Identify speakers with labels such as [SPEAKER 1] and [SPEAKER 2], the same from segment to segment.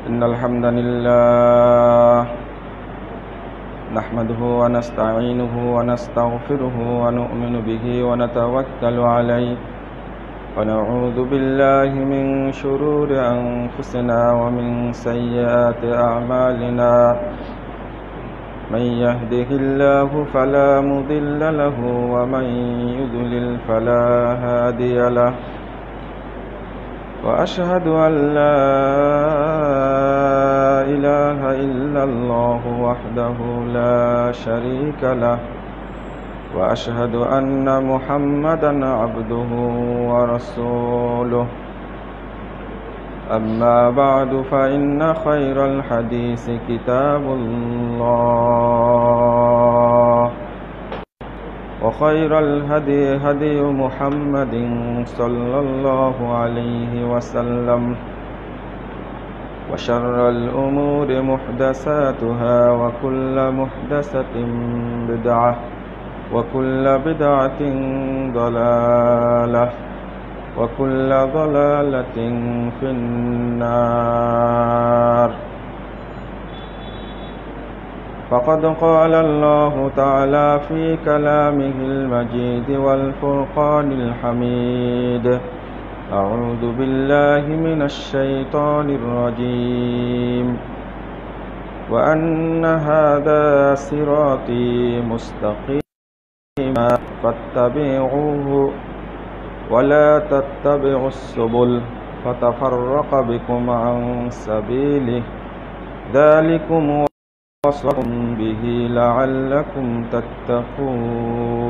[SPEAKER 1] إن الحمد لله نحمده ونستعينه ونستغفره ونؤمن به ونتوكل عليه ونعوذ بالله من شرور أنفسنا ومن سيئات أعمالنا من يهده الله فلا مضل له ومن يضلل فلا هادي له وأشهد أن لا إله إلا الله وحده لا شريك له وأشهد أن محمدا عبده ورسوله أما بعد فإن خير الحديث كتاب الله وخير الهدي هدي محمد صلى الله عليه وسلم وشر الأمور محدثاتها وكل محدثة بدعة وكل بدعة ضلالة وكل ضلالة في النار. فقد قال الله تعالى في كلامه المجيد والفرقان الحميد: أعوذ بالله من الشيطان الرجيم وأن هذا صراطي مستقيما فاتبعوه ولا تتبعوا السبل فتفرق بكم عن سبيله ذلكم وصاكم به لعلكم تتقون.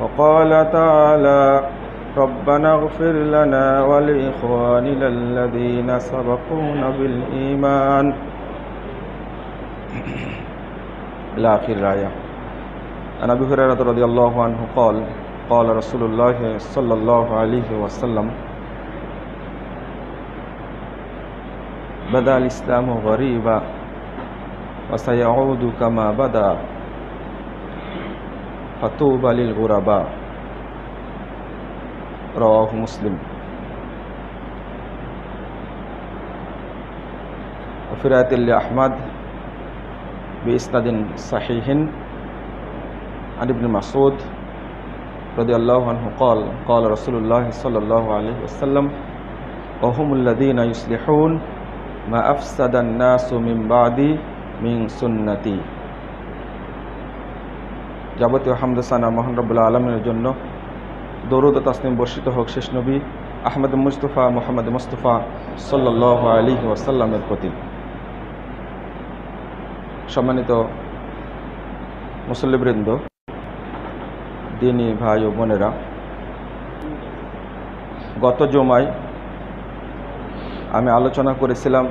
[SPEAKER 1] وقال تعالى: ربنا اغفر لنا ولإخواننا الذين سبقونا بالإيمان إلى آخر الآية. عن أبي هريرة رضي الله عنه قال: قال رسول الله صلى الله عليه وسلم: بدأ الإسلام غريبا وسيعود كما بدأ فطوبى للغرباء. رواه مسلم. وفي رواية لأحمد بإسناد صحيح عن ابن مسعود رضي الله عنه قال: قال رسول الله صلى الله عليه وسلم: وهم الذين يصلحون ما أفسد الناس من بعدي من سنتي. যাবতীয় হামদ সানা মহান রব্বুল আলামিনের জন্য, দরুদ ও তাসলিম বর্ষিত হোক শেষ নবী আহমদ মুস্তাফা মুহাম্মদ মুস্তাফা সাল্লাল্লাহু আলাইহি ওয়াসাল্লামের প্রতি। সম্মানিত মুসল্লিবৃন্দ, দিনী ভাই ও বোনেরা, গত জুমায় আমি আলোচনা করেছিলাম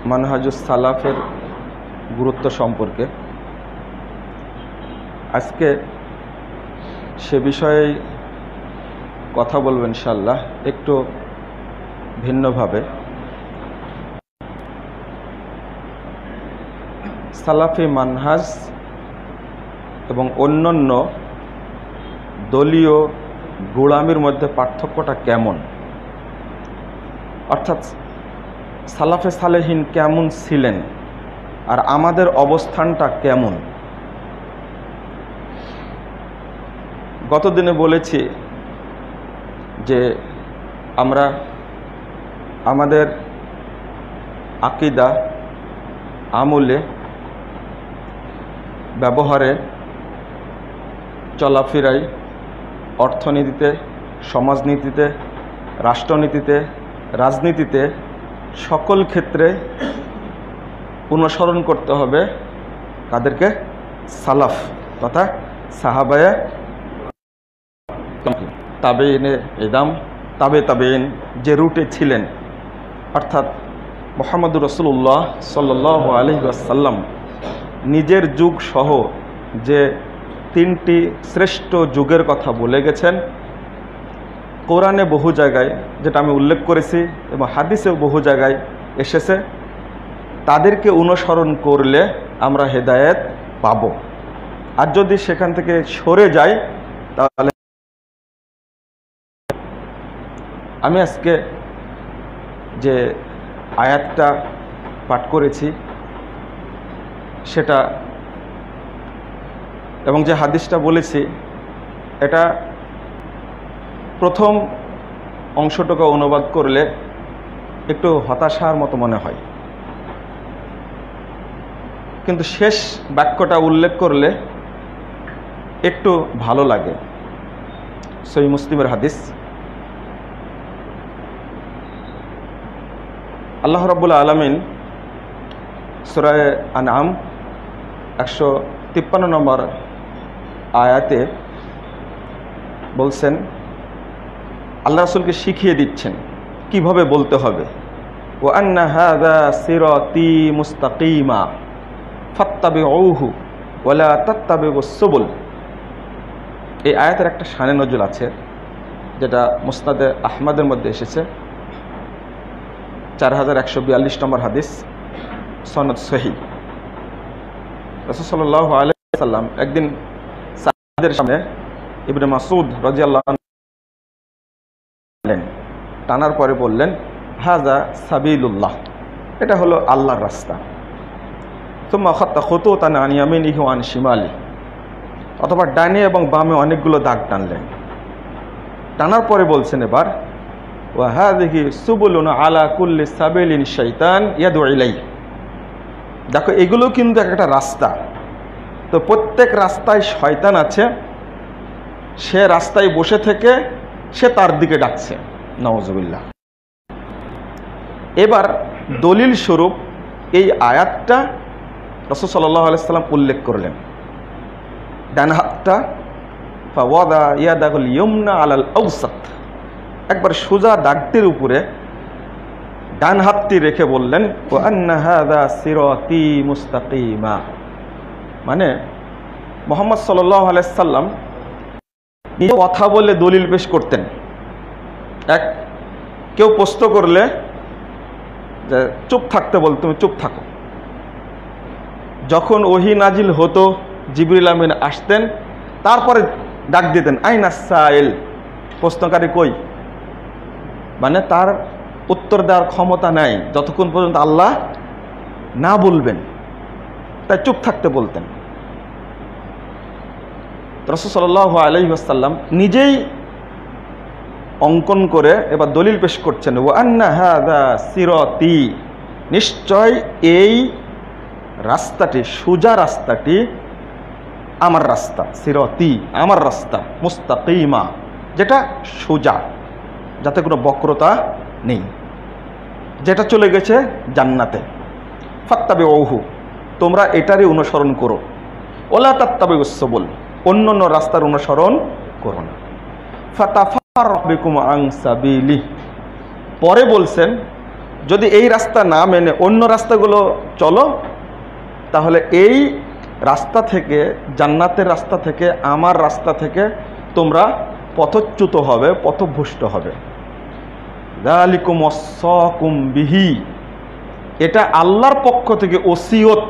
[SPEAKER 1] মানহাজুস সালাফের গুরুত্ব সম্পর্কে। আজকে সে বিষয়ে কথা বলবো ইনশাআল্লাহ একটু ভিন্নভাবে। সালাফি মানহাজ এবং অন্যান্য দলীয় গোলামির মধ্যে পার্থক্যটা কেমন, অর্থাৎ সালাফে সালেহিন কেমন ছিলেন আর আমাদের অবস্থানটা কেমন। গতদিনে বলেছি যে আমরা আমাদের আকীদা, আমলে, ব্যবহারে, চলাফেরায়, অর্থনীতিতে, সমাজনীতিতে, রাষ্ট্রনীতিতে, রাজনীতিতে সকল ক্ষেত্রে অনুসরণ করতে হবে কাদেরকে? সালাফ তথা সাহাবায়ে তাবেইনে ইদাম, তাবেইন যে রুটে ছিলেন, অর্থাৎ মুহাম্মদুর রাসূলুল্লাহ সাল্লাল্লাহু আলাইহি ওয়াসাল্লাম নিজের যুগ সহ যে তিনটি শ্রেষ্ঠ যুগের কথা বলে গেছেন, কোরআনে বহু জায়গায় যেটা আমি উল্লেখ করেছি এবং হাদিসেও বহু জায়গায় এসেছে, তাদেরকে অনুসরণ করলে আমরা হেদায়েত পাব। আর যদি সেখান থেকে সরে যাই তাহলে আমি আজকে যে আয়াতটা পাঠ করেছি সেটা এবং যে হাদিসটা বলেছি এটা প্রথম অংশটুকু অনুবাদ করলে একটু হতাশার মতো মনে হয়, কিন্তু শেষ বাক্যটা উল্লেখ করলে একটু ভালো লাগে। সহিহ মুসলিমের হাদিস, আল্লাহ রাব্বুল আলামিন সূরা আনআম 153 নম্বর আয়াতে বলছেন, আল্লাহ রাসূলকে শিখিয়ে দিচ্ছেন কিভাবে বলতে হবে। ওয়া আন্না হাযা সিরাতি মুস্তাকিমা ফাত্তাবিউহু ওয়া লা তাত্তাবিউস সুবুল। এই আয়াতের একটা শানে নজুল আছে যেটা মুসনাদে আহমদের মধ্যে এসেছে, 4142 নম্বর হাদিস, সনদ সহিহ। রাসূল সাল্লাল্লাহু আলাইহি ওয়াসাল্লাম একদিন সাহাবাদের সামনে ইবনে মাসউদ রাদিয়াল্লাহু আনহু টানার পরে বললেন, হাযা সাবিলুল্লাহ, এটা হলো আল্লাহর রাস্তা। সুম্মা খাত্তা খুতুতান আন ইয়ামিনিহি ওয়া আন শিমালি, অথবা ডানে এবং বামে অনেকগুলো দাগ টানলেন। টানার পরে বলছেন এবার, ওয়া হাযিহি সুবুলুন আলা কুল্লি সাবিলিন শাইতান ইয়াদউ ইলাইহি, দেখো এগুলো কিন্তু একটা রাস্তা, তো প্রত্যেক রাস্তায় শয়তান আছে, সে রাস্তায় বসে থেকে সে তার দিকে ডাকছে। নাউযুবিল্লাহ। এবার দলিল স্বরূপ এই আয়াতটা রাসূল সাল্লাল্লাহু আলাইহি ওয়াসাল্লাম উল্লেখ করলেন। ডান হাতটা ফাওয়াদা ইয়াদাহুল ইয়ুমনা আলাল আওসাত, একবার সোজা দাগটির উপরে ডান হাতটি রেখে বললেন, ওয়া আন্না হাযা সিরাতি মুস্তাকিমা, মানে মুহাম্মদ সাল্লাল্লাহু আলাইহি ওয়াসাল্লাম নিজে কথা বলে দলিল পেশ করতেন। কেউ প্রশ্ন করলে যে চুপ থাকতে বল, তুমি চুপ থাকো। যখন ওহী নাজিল হতো জিবরিল আমিন আসতেন, তারপরে ডাক দিতেন, আইনা সাইল, প্রশ্নকারী কই, মানে তার উত্তর দেওয়ার ক্ষমতা নাই যতক্ষণ পর্যন্ত আল্লাহ না বলবেন, তাই চুপ থাকতে বলতেন। রাসূল সাল্লাল্লাহু আলাইহি ওয়াসাল্লাম নিজেই অঙ্কন করে এবার দলিল পেশ করছেন, ওয়া আন্না হাযা সিরাতি, নিশ্চয় এই রাস্তাটি, সোজা রাস্তাটি আমার রাস্তা, সিরাতি আমার রাস্তা, মুস্তাকিমা যেটা সোজা, যাতে কোনো বক্রতা নেই, যেটা চলে গেছে জান্নাতে। ফাত্তাবিউহু, তোমরা এটারই অনুসরণ করো। ওয়ালা তাত্তাবিউস সুবুল, অন্য রাস্তার অনুসরণ করো না। ফাতাফাররাকু বিকুম আন সাবিলি, পরে বলছেন যদি এই রাস্তা না মেনে অন্য রাস্তাগুলো চলো, তাহলে এই রাস্তা থেকে, জান্নাতের রাস্তা থেকে, আমার রাস্তা থেকে তোমরা পথচ্যুত হবে, পথভ্রষ্ট হবে। যালিকুম ওয়াসাকুম বিহি, এটা আল্লাহর পক্ষ থেকে ওসিয়ত,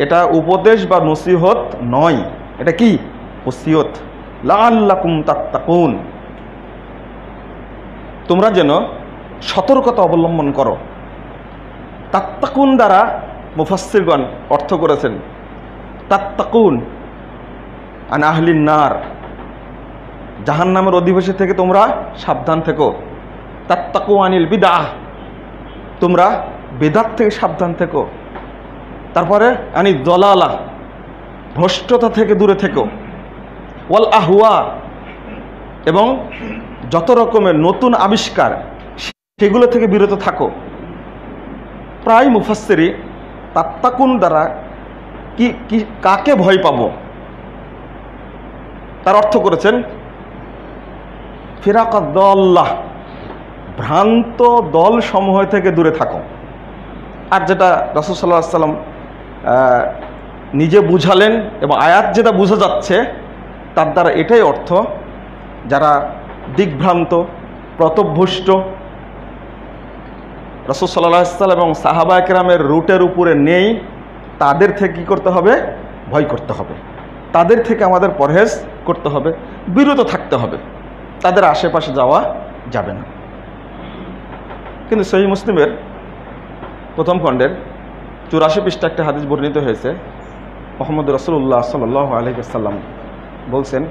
[SPEAKER 1] এটা উপদেশ বা নসিহত নয়, এটা কি ওসিয়ত। লাআল্লাকুম তাত্তাকুন, তোমরা যেন সতর্কতা অবলম্বন করো। তাত্তাকুন দ্বারা মুফাসসিরগণ অর্থ করেছেন, তাত্তাকুন আন আহলিন নার, জাহান্নামের অধিবাসী থেকে তোমরা সাবধান থেকো। তাত্তাকু আনিল বিদআহ, তোমরা বেদাত থেকে সাবধান থেকো। তারপরে আনি দলালা, ভ্রষ্টতা থেকে দূরে থেকো। ওয়াল আহওয়া, এবং যত রকমের নতুন আবিষ্কার সেগুলো থেকে বিরত থাকো। প্রায় মুফাসসিরি তাত্তাকুন দ্বারা কি কাকে ভয় পাবো তার অর্থ করেছেন ফিরাকাদ দল্লাহ, ভ্রান্ত দল সমূহ থেকে দূরে থাকো। আর যেটা রাসূল সাল্লাল্লাহু আলাইহি ওয়াসাল্লাম নিজে বুঝালেন এবং আয়াত যেটা বোঝা যাচ্ছে তার দ্বারা এটাই অর্থ, যারা দিকভ্রান্ত, পথভ্রষ্ট, রাসূল সাল্লাল্লাহু আলাইহি ওয়াসাল্লাম এবং সাহাবায়ে কেরামের রুটের উপরে নেই, তাদের থেকে কী করতে হবে? ভয় করতে হবে। তাদের থেকে আমাদের পরহেজ করতে হবে, বিরত থাকতে হবে, তাদের আশেপাশে যাওয়া যাবে না। কিন্তু সহিহ মুসলিমের প্রথম খণ্ডের 84 পৃষ্ঠা একটা হাদিস বর্ণিত হয়েছে। মুহাম্মদ রাসূলুল্লাহ সাল্লাল্লাহু আলাইহি ওয়াসাল্লাম বলছেন,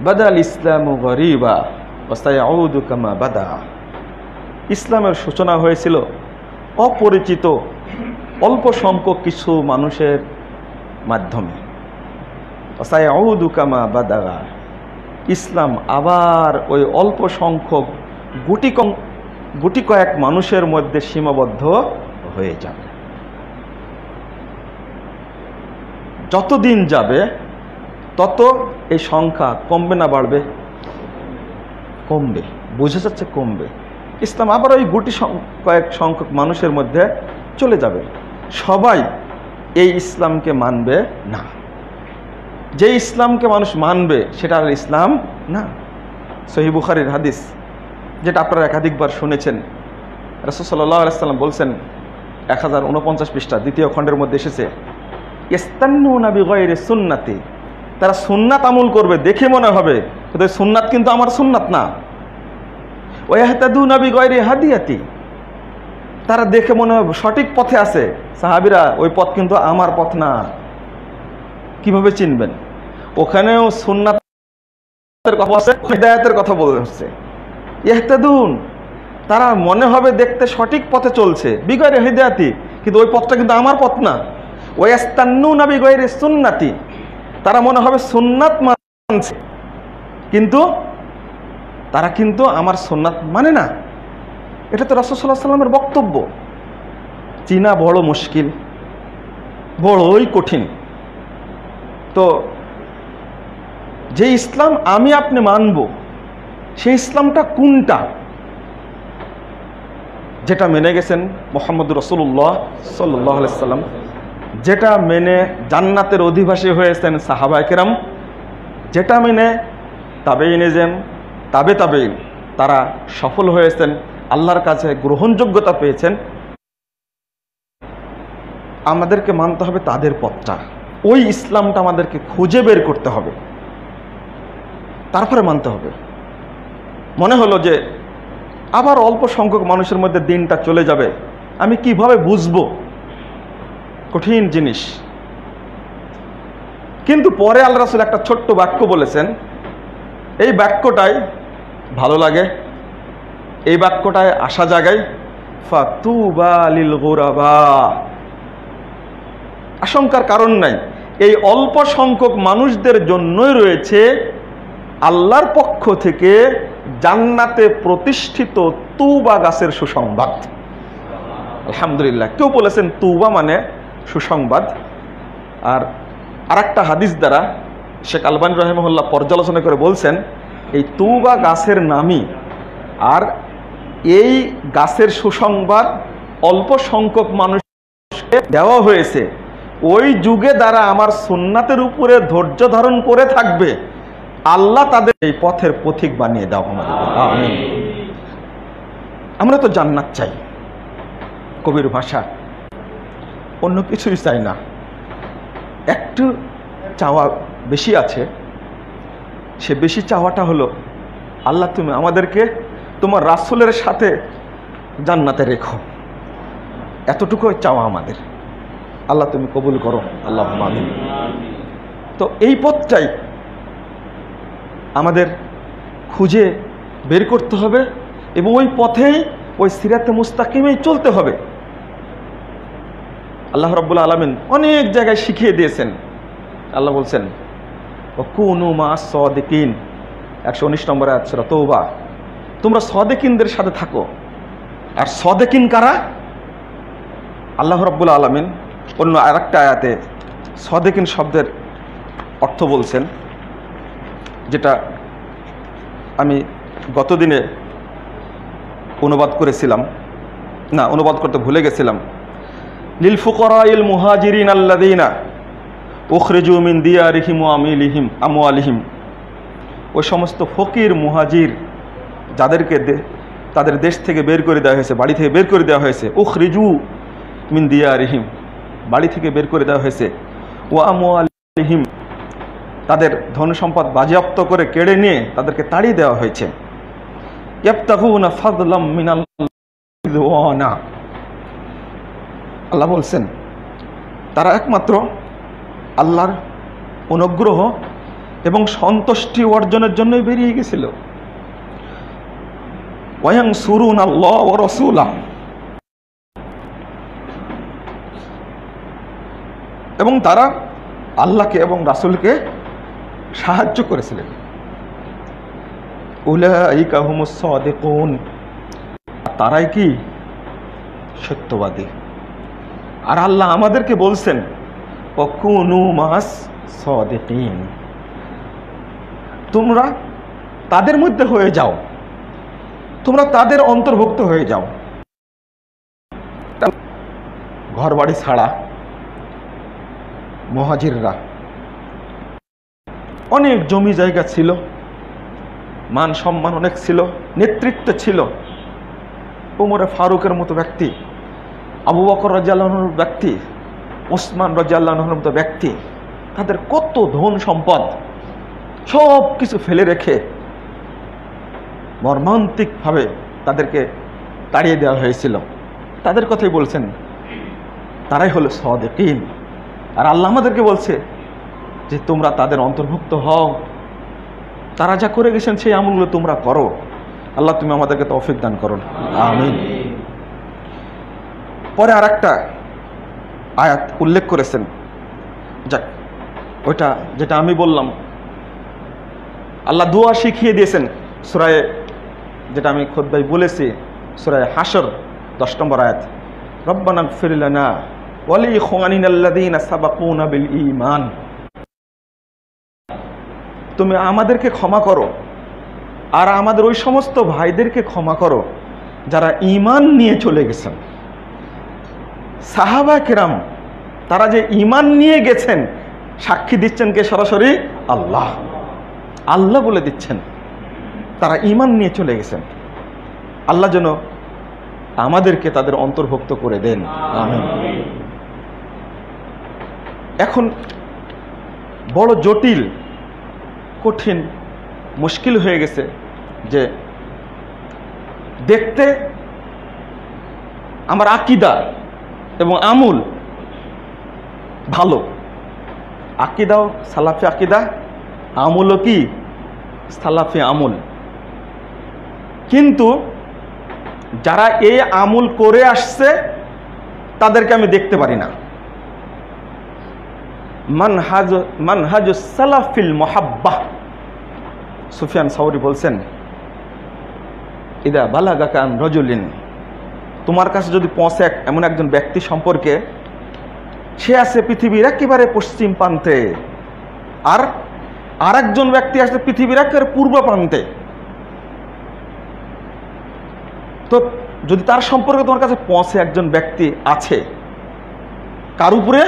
[SPEAKER 1] বাদাল ইসলামু গরিবা ওয়া সায়াউদু কামা বাদা। ইসলামের সূচনা হয়েছিল অপরিচিত অল্প সংখ্যক কিছু মানুষের মাধ্যমে। ওয়া সায়াউদু কামা বাদা, ইসলাম আবার ওই অল্প সংখ্যক গুটি কয়েক মানুষের মধ্যে সীমাবদ্ধ হয়ে যাবে। যতদিন যাবে তত এই সংখ্যা কমবে না বাড়বে? কমবে। বোঝা যাচ্ছে কমবে। ইসলাম আবার ওই কয়েক সংখ্যক মানুষের মধ্যে চলে যাবে। সবাই এই ইসলামকে মানবে না। যে ইসলামকে মানুষ মানবে সেটা আর ইসলাম না। সহিহ বুখারীর হাদিস, যেটা আপনারা একাধিকবার শুনেছেন। রাসূল সাল্লাল্লাহু আলাইহি ওয়াসাল্লাম বলছেন, 1049 পৃষ্ঠা দ্বিতীয় খণ্ডের মধ্যে এসেছে, ইস্তান্নুনা বিগাইরি সুন্নতি। তারা সুন্নাত আমল করবে, দেখে মনে হবে কিন্তু সুন্নাত কিন্তু আমার সুন্নাত না। ওয়া ইয়াহতাদুনা বিগাইরি হাদিয়াতি, তারা দেখে মনে হবে সঠিক পথে আছে, সাহাবীরা ওই পথ কিন্তু আমার পথ না। কিভাবে চিনবেন? ওখানেও সুন্নাতের কথা আছে, হিদায়াতের কথা বলা হচ্ছে। ইহতাদুন, তারা মনে হবে দেখতে সঠিক পথে চলছে, বিগাইরি হিদায়াতি, কিন্তু ওই পথটা কিন্তু আমার পথ না। ওয়াস্তান্নুনা বিগাইরি সুন্নতি, তারা মনে হবে সুন্নাত মানছে, কিন্তু তারা কিন্তু আমার সুন্নাত মানে না। এটা তো রাসূল সাল্লাল্লাহু আলাইহি ওয়াসাল্লামের বক্তব্য। চিনা বড় মুশকিল, বড়ই কঠিন। তো যে ইসলাম আমি আপনি মানব, সেই ইসলামটা কোনটা? যেটা মেনে গেছেন মুহাম্মদ রাসূলুল্লাহ সাল্লাল্লাহু আলাইহি ওয়াসাল্লাম, যেটা মেনে জান্নাতের অধিবাসী হয়েছেন সাহাবায়ে কেরাম, যেটা মেনে তাবেঈন তারা সফল হয়েছেন, আল্লাহর কাছে গ্রহণযোগ্যতা পেয়েছেন, আমাদেরকে মানতে হবে তাদের পথটা। ওই ইসলামটা আমাদেরকে খুঁজে বের করতে হবে, তারপরে মানতে হবে। মনে হলো যে আবার অল্প সংখ্যক মানুষের মধ্যে দিনটা চলে যাবে, আমি কিভাবে বুঝবো? কঠিন জিনিস। কিন্তু পরে আল্লাহ রাসূল একটা ছোট্ট বাক্য বলেছেন, এই বাক্যটাই ভালো লাগে, এই বাক্যটায় আশা জাগায়, ফাতুবা লিল গুরাবা। আশঙ্কার কারণ নাই, এই অল্প সংখ্যক মানুষদের জন্যই রয়েছে আল্লাহর পক্ষ থেকে জান্নাতে প্রতিষ্ঠিত তুবা গাছের সুসংবাদ। আলহামদুলিল্লাহ। কেউ বলেছেন তুবা মানে সুসংবাদ। আর আরেকটা হাদিস দ্বারা শেখ আলবানী রাহিমাহুল্লাহ পর্যালোচনা করে বলছেন, এই তুবা গাছের নামই, আর এই গাছের সুসংবাদ অল্প সংখ্যক মানুষকে দেওয়া হয়েছে, ওই যুগে দ্বারা আমার সুন্নাতের উপরে ধৈর্য ধারণ করে থাকবে, আল্লাহ তাদের এই পথের পথিক বানিয়ে দাও আমাদের। আমিন। আমরা তো জান্নাত চাই, কবির ভাষা, অন্য কিছুই চাই না। একটু চাওয়া বেশি আছে, সে বেশি চাওয়াটা হলো, আল্লাহ তুমি আমাদেরকে তোমার রাসূলের সাথে জান্নাতে রেখো। এতটুকু চাওয়া আমাদের। আল্লাহ তুমি কবুল করো, আল্লাহুম্মা আমিন। তো এই পথটাই আমাদের খুঁজে বের করতে হবে এবং ওই পথেই, ওই সিরাতে মুস্তাকিমেই চলতে হবে। আল্লাহ রাব্বুল আলামিন অনেক জায়গায় শিখিয়ে দিয়েছেন। আল্লাহ বলছেন, ওয়াকুনু মা'আস সাদিকিন, 119 নম্বর আয়াত সূরা তাওবা, তোমরা সাদিকিনদের সাথে থাকো। আর সাদিকিন কারা? আল্লাহ রাব্বুল আলামিন অন্য আরেকটা আয়াতে সাদিকিন শব্দের অর্থ বলছেন, যেটা আমি গতদিনে অনুবাদ করতে ভুলে গেছিলাম। লিল ফুকারাইল মুহাজিরিন আল্লাযীনা উখরিজু মিন দিয়ারিহিম ওয়া আমওয়ালিহিম, ওই সমস্ত ফকির মুহাজির যাদেরকে তাদের দেশ থেকে বের করে দেওয়া হয়েছে, বাড়ি থেকে বের করে দেওয়া হয়েছে। উখরিজু মিন দিয়ারিহিম, বাড়ি থেকে বের করে দেওয়া হয়েছে। ওয়া আমওয়ালিহিম, তাদের ধন সম্পদ বাজেয়াপ্ত করে কেড়ে নিয়ে তাদেরকে তাড়িয়ে দেওয়া হয়েছে। ইয়াবতাগুনা ফাদলাম মিনাল্লাহ। আল্লাহ বলছেন তারা একমাত্র আল্লাহর অনুগ্রহ এবং সন্তুষ্টি অর্জনের জন্যই বেরিয়ে গেছিল। ওয়ায়ানসুরুনাল্লাহ ওয়া রাসূলাহ, এবং তারা আল্লাহকে এবং রাসূলকে সাহায্য করেছিলেন। উলাইকা হুমুস সাদিকুন, তারাই কি সত্যবাদী। আর আল্লাহ আমাদেরকে বলছেন ওয়াকুনু মাস সাদিকিন, তোমরা তাদের মধ্যে হয়ে যাও, তোমরা তাদের অন্তর্ভুক্ত হয়ে যাও। ঘর বাড়ি ছাড়া মুহাজিররা অনেক জমি জায়গা ছিল, মান সম্মান অনেক ছিল, নেতৃত্ব ছিল। উমরে ফারুকের মতো ব্যক্তি, আবু বকর রাদিয়াল্লাহু আনহুর ব্যক্তি, ওসমান রাদিয়াল্লাহু আনহুর মতো ব্যক্তি, তাদের কত ধন সম্পদ সব কিছু ফেলে রেখে মর্মান্তিকভাবে তাদেরকে তাড়িয়ে দেওয়া হয়েছিল। তাদের কথাই বলছেন, তারাই হলো সাদিকিন। আর আল্লাহ আমাদেরকে বলছে যে তোমরা তাদের অন্তর্ভুক্ত হও, তারা যা করে গেছেন সেই আমলগুলো তোমরা করো। আল্লাহ তুমি আমাদেরকে তৌফিক দান করো, আমিন। পরে আর একটা আয়াত উল্লেখ করেছেন, যাক ওইটা যেটা আমি বললাম, আল্লাহ দোয়া শিখিয়ে দিয়েছেন সূরায়ে, যেটা আমি খুতবায় বলেছি, সূরায়ে হাশর 10 নম্বর আয়াত, রব্বানা গফির লানা ওয়া লিইখওয়ানিনাল্লাযীনা সাবাকুনা বিল ঈমান, তুমি আমাদেরকে ক্ষমা করো আর আমাদের ওই সমস্ত ভাইদেরকে ক্ষমা করো যারা ঈমান নিয়ে চলে গেছেন। সাহাবা কিরাম তারা যে ঈমান নিয়ে গেছেন সাক্ষী দিচ্ছেন কে? সরাসরি আল্লাহ। আল্লাহ বলে দিচ্ছেন তারা ঈমান নিয়ে চলে গেছেন। আল্লাহ যেন আমাদেরকে তাদের অন্তর্ভুক্ত করে দেন, আমিন। এখন বড় জটিল, কঠিন, মুশকিল হয়ে গেছে যে দেখতে আমার আকীদা এবং আমল ভালো, আকীদাও সালাফি আকীদা, আমলও কি সালাফি আমল, কিন্তু যারা এই আমল করে আসছে তাদেরকে আমি দেখতে পারি না। মানহাজুস সালাফিল মুহাব্বাহ, সুফিয়ান সাউরি বলছেন, ইদা বালাগাকা আন রাজুলিন, তোমার কাছে যদি পৌঁছে এমন একজন ব্যক্তি সম্পর্কে, সে আছে পৃথিবীর একেবারে পশ্চিম প্রান্তে আর আরেকজন ব্যক্তি আছে পৃথিবীর একেবারে পূর্ব প্রান্তে, তো যদি তার সম্পর্কে তোমার কাছে পৌঁছে একজন ব্যক্তি আছে, কার উপরে?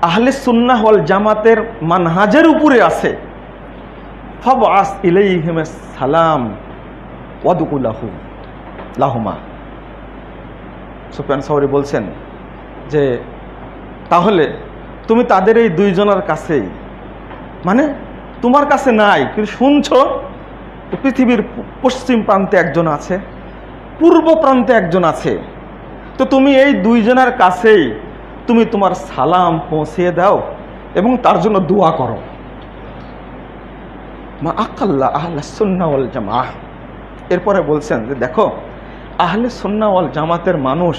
[SPEAKER 1] আহলে সুন্নাহ ওয়াল জামাতের মানহাজের উপরে আছে, ফাবআস ইলাইহিমিস সালাম ওয়াদকুলাহু লাহুমা। সুফিয়ান সাউরি বলছেন যে তাহলে তুমি তাদের এই দুইজনের কাছেই, মানে তোমার কাছে নাই কিন্তু শুনছো পৃথিবীর পশ্চিম প্রান্তে একজন আছে, পূর্ব প্রান্তে একজন আছে, তো তুমি এই দুইজনের কাছেই তুমি তোমার সালাম পৌঁছিয়ে দাও এবং তার জন্য দোয়া করো। মা আকাল্লা আহলে সুন্নাহ ওয়াল জামাআহ। এরপরে বলছেন যে দেখো আহলে সুন্নাহ ওয়াল জামাতের মানুষ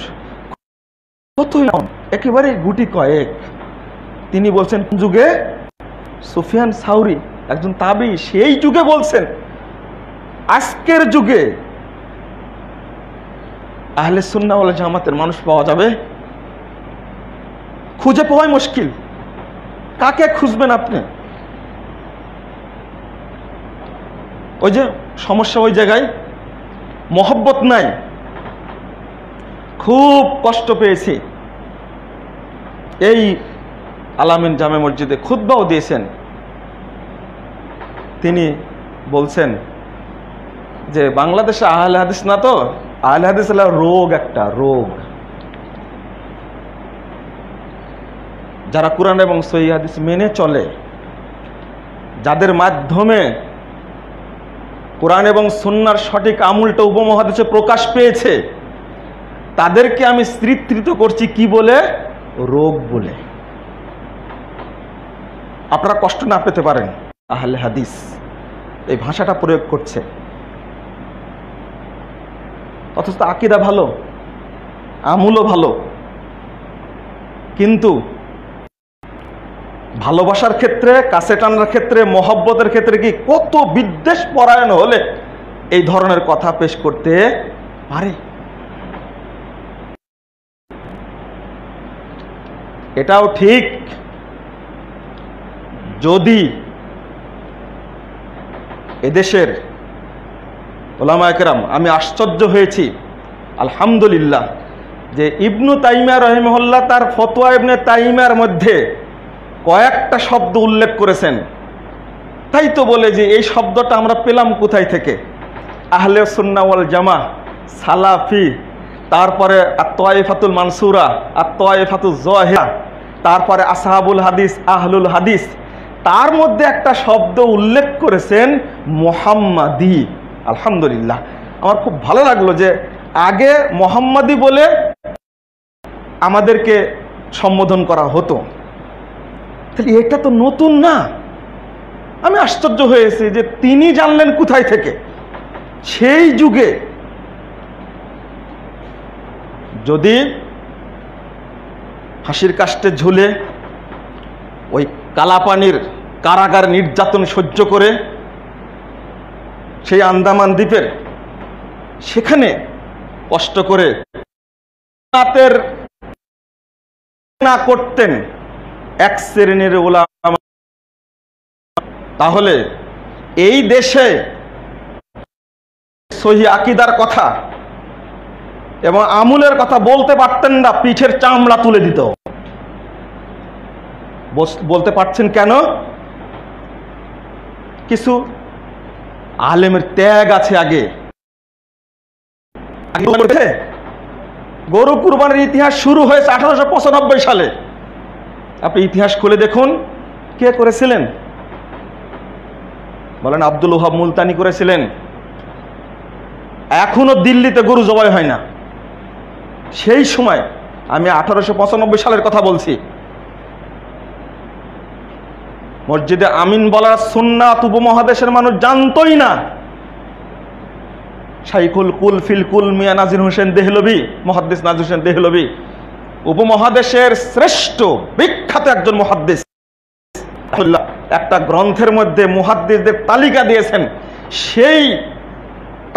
[SPEAKER 1] কতই একেবারে গুটি কয়েক। তিনি বলছেন কোন যুগে? সুফিয়ান সাউরি একজন তাবী, সেই যুগে বলছেন। আজকের যুগে আহলে সুন্নাহ ওয়াল জামাতের মানুষ পাওয়া যাবে? খুঁজে পাওয়াই মুশকিল। কাকে খুঁজবেন আপনি? ওই যে সমস্যা, ওই জায়গায় মহব্বত নাই, খুব কষ্ট পেয়েছি। এই আলামিন জামে মসজিদে খুতবাও দিয়েছেন, তিনি বলছেন যে বাংলাদেশে আহলে হাদিস না, তো আহলে হাদিস হলো রোগ, একটা রোগ। যারা কুরআন এবং সহিহ হাদিস মেনে চলে, যাদের মাধ্যমে কোরআন এবং সুন্নাহর সঠিক আমলটা উপমহাদেশে প্রকাশ পেয়েছে, তাদেরকে আমি চিত্রিত করছি কি বলে? রোগ বলে। আপনারা কষ্ট না পেতে পারেন, আহলে হাদিস এই ভাষাটা প্রয়োগ করছে, অথচ আকীদা ভালো, আমলও ভালো, কিন্তু ভালোবাসার ক্ষেত্রে, কাছে টানার ক্ষেত্রে, মহব্বতের ক্ষেত্রে কি কত বিদ্বেষ পরায়ণ হলে এই ধরনের কথা পেশ করতে পারে? এটাও ঠিক, যদি এদেশের উলামায়ে কেরাম, আমি আশ্চর্য হয়েছি আলহামদুলিল্লাহ যে ইবনু তাইমিয়া রাহিমাহুল্লাহ তার ফতোয়া ইবনে তাইমিয়ার মধ্যে কয়েকটা শব্দ উল্লেখ করেছেন। তাই তো বলে যে এই শব্দটা আমরা পেলাম কোথায় থেকে? আহলে সুন্নাহ ওয়াল জামা, সালাফি, তারপরে আত-তায়েফাতুল মানসুরা, আত-তায়েফাতুজ যাহিরা, তারপরে আসহাবুল হাদিস, আহলুল হাদিস, তার মধ্যে একটা শব্দ উল্লেখ করেছেন মুহাম্মাদি। আলহামদুলিল্লাহ, আমার খুব ভালো লাগলো যে আগে মুহাম্মাদি বলে আমাদেরকে সম্বোধন করা হতো। তাহলে এটা তো নতুন না। আমি আশ্চর্য হয়েছি যে তিনি জানলেন কোথায় থেকে? সেই যুগে যদি ফাঁসির কাস্টে ঝুলে ওই কালাপানির কারাগার নির্যাতন সহ্য করে সেই আন্দামান দ্বীপের সেখানে কষ্ট করে না করতেন এক শ্রেণীর উলামা, তাহলে এই দেশে সহি আকীদার কথা এবং আমলের কথা বলতে পারতেন না, পিঠের চামড়া তুলে দিত। বলতে পারছেন কেন? কিছু আলেমের ত্যাগ আছে। আগে গরু কুরবানির ইতিহাস শুরু হয়েছে 1895 সালে। আপনি ইতিহাস খুলে দেখুন কে করেছিলেন? বলেন আব্দুল ওহাব মুলতানি করেছিলেন। এখনো দিল্লিতে গরু জবাই হয় না। সেই সময় আমি 1895 সালের কথা বলছি। মসজিদে আমিন বলার সুন্নাত উপমহাদেশের মানুষ জানতই না। শাইখুল কুল ফিল কুল মিয়া নাজির হোসেন দেহলভি, মুহাদ্দিস নাজির হোসেন দেহলভি উপমহাদেশের শ্রেষ্ঠ বিখ্যাত একজন মুহাদ্দিস, একটা গ্রন্থের মধ্যে মুহাদ্দিসদের তালিকা দিয়েছেন। সেই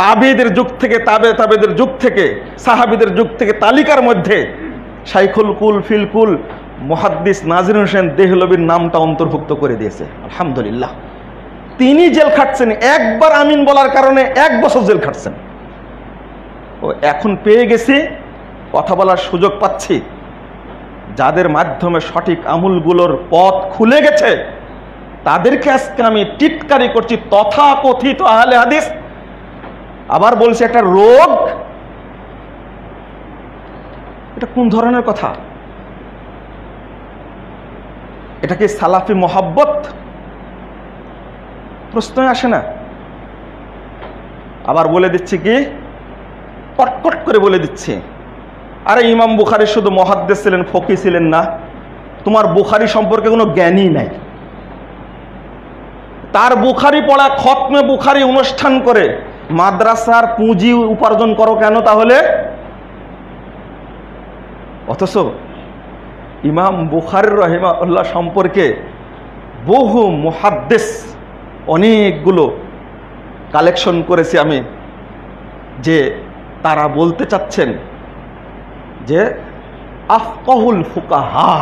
[SPEAKER 1] তাবেদের যুগ থেকে, তাবেদের যুগ থেকে, সাহাবীদের যুগ থেকে তালিকার মধ্যে শাইখুল কুল ফিল কুল মুহাদ্দিস নাজির হোসেন দেহলভির নামটা অন্তর্ভুক্ত করে দিয়েছে। আলহামদুলিল্লাহ, তিনি জেল খাটছেন একবার আমিন বলার কারণে, 1 বছর জেল খাটছেন। ও এখন পেয়ে গেছি, কথা বলার সুযোগ পাচ্ছি, যাদের মাধ্যমে সঠিক আমলগুলোর পথ খুলে গেছে তাদেরকে আজকে আমি টিটকারি করছি। তথাকথিত আহলে হাদিস, আবার বলছি একটা রোগ। এটা কোন ধরনের কথা? এটা কি সালাফি মহব্বত? প্রশ্নই আসে না। আবার বলে দিচ্ছি কি, কটকট করে বলে দিচ্ছি, আরে ইমাম বুখারী শুধু মুহাদ্দিস ছিলেন, ফকি ছিলেন না। তোমার বুখারী সম্পর্কে কোনো জ্ঞানই নাই। তার বুখারী পড়া, খতমে বুখারী অনুষ্ঠান করে মাদ্রাসার পুঁজি উপার্জন করো কেন তাহলে? অথচ ইমাম বুখারী রাহিমাহুল্লাহ সম্পর্কে বহু মুহাদ্দিস অনেকগুলো কালেকশন করেছি আমি, যে তারা বলতে চাচ্ছেন যে আফকাহুল ফুকাহা,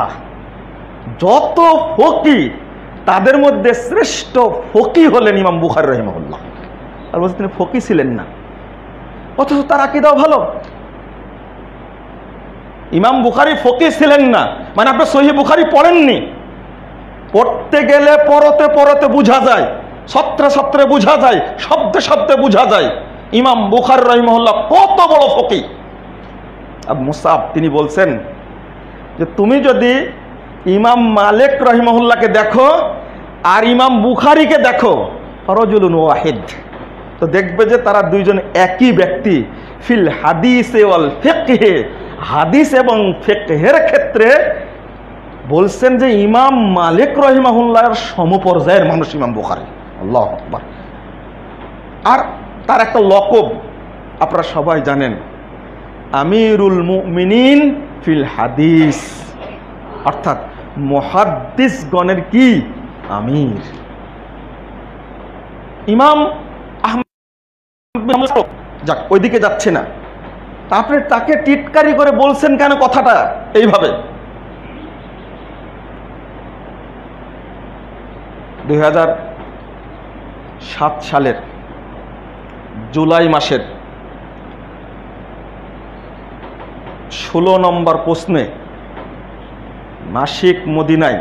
[SPEAKER 1] যত ফকি তাদের মধ্যে শ্রেষ্ঠ ফকি হলেন ইমাম বুখারী রাহিমাহুল্লাহ। আর বলছে তিনি ফকি ছিলেন না, অথচ তার আকীদাও ভালো। ইমাম বুখারী ফকি ছিলেন না মানে আপনি সহিহ বুখারী পড়েননি। পড়তে গেলে পরতে পরতে বোঝা যায়, সত্রে সত্রে বোঝা যায়, শব্দে শব্দে বোঝা যায় ইমাম বুখারী রাহিমাহুল্লাহ কত বড় ফকি। আবু মুসাব তিনি বলছেন যে তুমি যদি ইমাম মালিক রাহিমাহুল্লাহকে দেখো আর ইমাম বুখারীকে দেখো, রাজুলুন ওয়াহিদ, তো দেখবে যে তারা দুইজন একই ব্যক্তি। ফিল হাদিসে ওয়াল ফিকহে, হাদিস এবং ফিকহের ক্ষেত্রে বলছেন যে ইমাম মালিক রহিমাহুল্লাহর সমপর্যায়ের মানুষ ইমাম বুখারী। আল্লাহু আকবার। আর তার একটা লকব আপনারা সবাই জানেন, আমিরুল মুমিনিন ফিল হাদিস, অর্থাৎ মুহাদ্দিসগণের কি আমির। ইমাম আহমদ যাক ওইদিকে যাচ্ছে না, তারপরে তাকে টিটকারি করে বলছেন কেন কথাটা এইভাবে? 2007 সালের জুলাই মাসের 16 নম্বর প্রশ্নে নাসিক মদিনায়,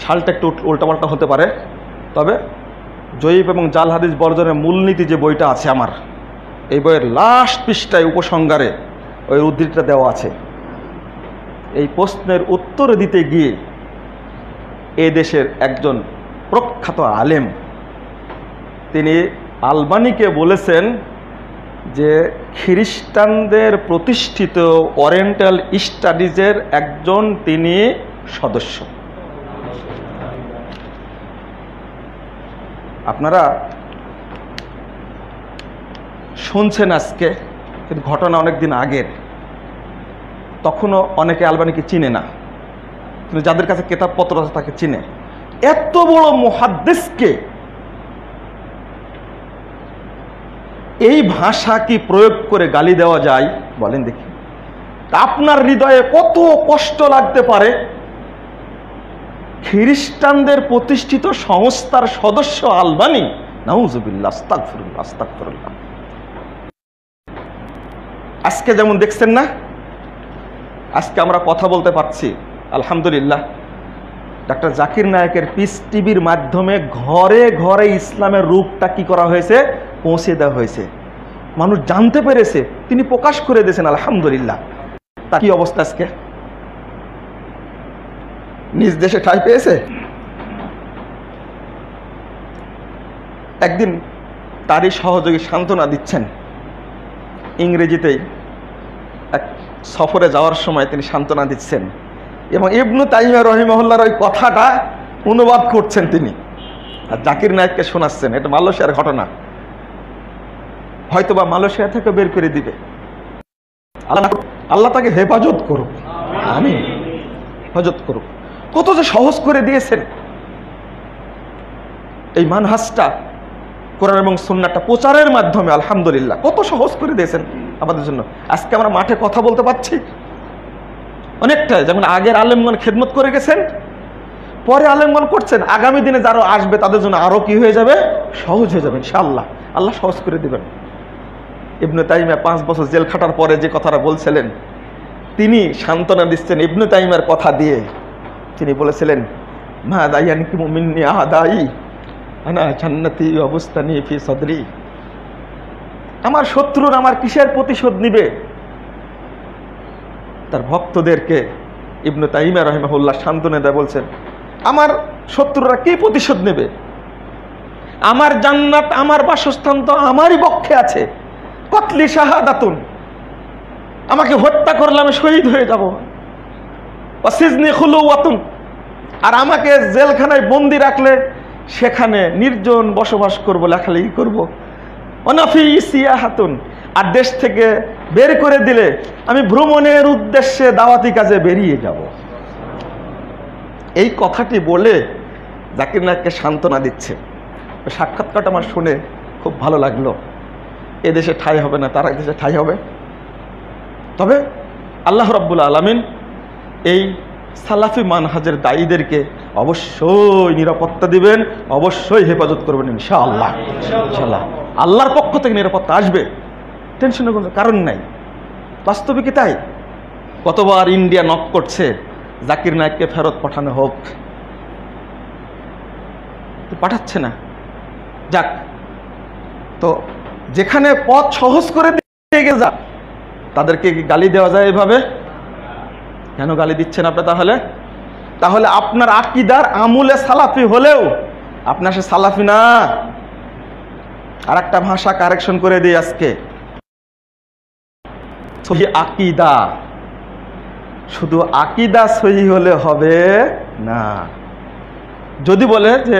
[SPEAKER 1] সালটা একটু উল্টাপাল্টা হতে পারে, তবে জয়ীব এবং জাল হাদিস বর্জনের মূলনীতি যে বইটা আছে আমার, এই বইয়ের লাস্ট পৃষ্ঠায় উপসংহারে ওই উদ্ধৃতিটা দেওয়া আছে। এই প্রশ্নের উত্তর দিতে গিয়ে এ দেশের একজন প্রখ্যাত আলেম তিনি আলবানিকে বলেছেন যে খ্রিস্টানদের প্রতিষ্ঠিত ওরিয়েন্টাল স্টাডিজের একজন তিনি সদস্য। আপনারা শুনছেন আজকে, কিন্তু ঘটনা অনেক দিন আগের, তখনও অনেকে আলবানিকে চিনে না, কিন্তু যাদের কাছে কিতাবপত্র আছে তাকে চিনে। এত বড় মুহাদ্দিসকে এই ভাষা কি প্রয়োগ করে গালি দেওয়া যায় বলেন দেখি? আপনার হৃদয়ে কত কষ্ট লাগতে পারে? খ্রিস্টানদের প্রতিষ্ঠিত সংস্থার সদস্য আলবানি, নাউজুবিল্লাহ, আস্তাগফিরুল্লাহ, আস্তাগফিরুল্লাহ। আজকে যেমন দেখছেন না, আজকে আমরা কথা বলতে পারছি আলহামদুলিল্লাহ। ডাক্তার জাকির নায়েকের পিস টিভির মাধ্যমে ঘরে ঘরে ইসলামের রূপটা কি করা হয়েছে, পৌঁছে দেওয়া হয়েছে। মানুষ জানতে পেরেছে, তিনি প্রকাশ করে দিয়েছেন আলহামদুলিল্লাহ। তার কি অবস্থা আজকে? নিজ দেশে ঠাঁই পেয়েছে। একদিন তারই সহযোগী সান্ত্বনা দিচ্ছেন, ইংরেজিতেই এক সফরে যাওয়ার সময় তিনি সান্ত্বনা দিচ্ছেন, এবং ইবনু তাইমিয়া রহিমাহুল্লাহর ওই কথাটা অনুবাদ করছেন তিনি, আর জাকির নায়েককে শোনাচ্ছেন। এটা মালয়েশিয়ার ঘটনা, হয়তোবা মালয়েশিয়া থেকে বের করে দিবে। আল্লাহ তাকে হেফাজত করুক, আমিন, হেফাজত করুক। কত যে সহজ করে দিয়েছেন এই মানহাজটা, কোরআন এবং সুন্নাহটা প্রচারের মাধ্যমে। আলহামদুলিল্লাহ, কত সহজ করে দিয়েছেন আমাদের জন্য। আজকে আমরা মাঠে কথা বলতে পারছি অনেকটা, যেমন আগের আলেমগণ খেদমত করে গেছেন, পরে আলেমগণ করছেন, আগামী দিনে যারা আসবে তাদের জন্য আরো কি হয়ে যাবে, সহজ হয়ে যাবে ইনশাআল্লাহ। আল্লাহ সহজ করে দিবেন। ইবনে তাইমিয়া 5 বছর জেল খাটার পরে যে কথাটা বলছিলেন, তিনি সান্ত্বনা দিচ্ছেন ইবনে তাইমিয়ার কথা দিয়ে। তিনি বলেছিলেন, মা দাইয়ানি মিন্নি আদাই আনা জান্নাতি অবস্থানি ফি সদরি। আমার শত্রুর আমার কিসের প্রতিশোধ নিবে? তার ভক্তদেরকে ইবনে তাইমিয়া রাহিমাহুল্লাহ সান্ত্বনা দেয়, বলছেন আমার শত্রুরা কি প্রতিশোধ নেবে? আমার জান্নাত, আমার বাসস্থান তো আমারই পক্ষে আছে। কতলি শাহাদাতুন, আমাকে হত্যা করলে আমি শহীদ হয়ে যাব। ওয়াসিজনি খুলুওয়াতুন, আর আমাকে জেলখানায় বন্দি রাখলে সেখানে নির্জন বসবাস করব, লেখালেখি করব। অনাফি সিয়াহাতুন, আর দেশ থেকে বের করে দিলে আমি ভ্রমণের উদ্দেশ্যে দাওয়াতি কাজে বেরিয়ে যাব। এই কথাটি বলে জাকির নায়েককে সান্ত্বনা দিচ্ছে। সাক্ষাৎকারটা আমার শুনে খুব ভালো লাগলো। এদেশে ঠাঁই হবে না, তারা এদেশে ঠাঁই হবে। তবে আল্লাহ রাব্বুল আলামিন এই সালাফি মানহাজের দায়ীদেরকে অবশ্যই নিরাপত্তা দিবেন, অবশ্যই হেফাজত করবেন ইনশাআল্লাহ। ইনশাআল্লাহ আল্লাহর পক্ষ থেকে নিরাপত্তা আসবে, টেনশনের কোনো কারণ নাই। বাস্তবিকই তাই। কতবার ইন্ডিয়া নক করছে জাকির নায়েককে ফেরত পাঠানো হোক, পাঠাচ্ছে না। যাক, তো যেখানে পথ সহজ করে দিয়ে গে যা, তাদেরকে কি গালি দেওয়া যায় এভাবে? কেন গালি দিচ্ছেন আপনি? তাহলে আপনার আকীদার আমলে সালাফি হলেও আপনার সে সালাফি না। আর একটা ভাষা কারেকশন করে দিই আজকে, সহি আকীদা। শুধু আকীদা সহি হলে হবে না। যদি বলে যে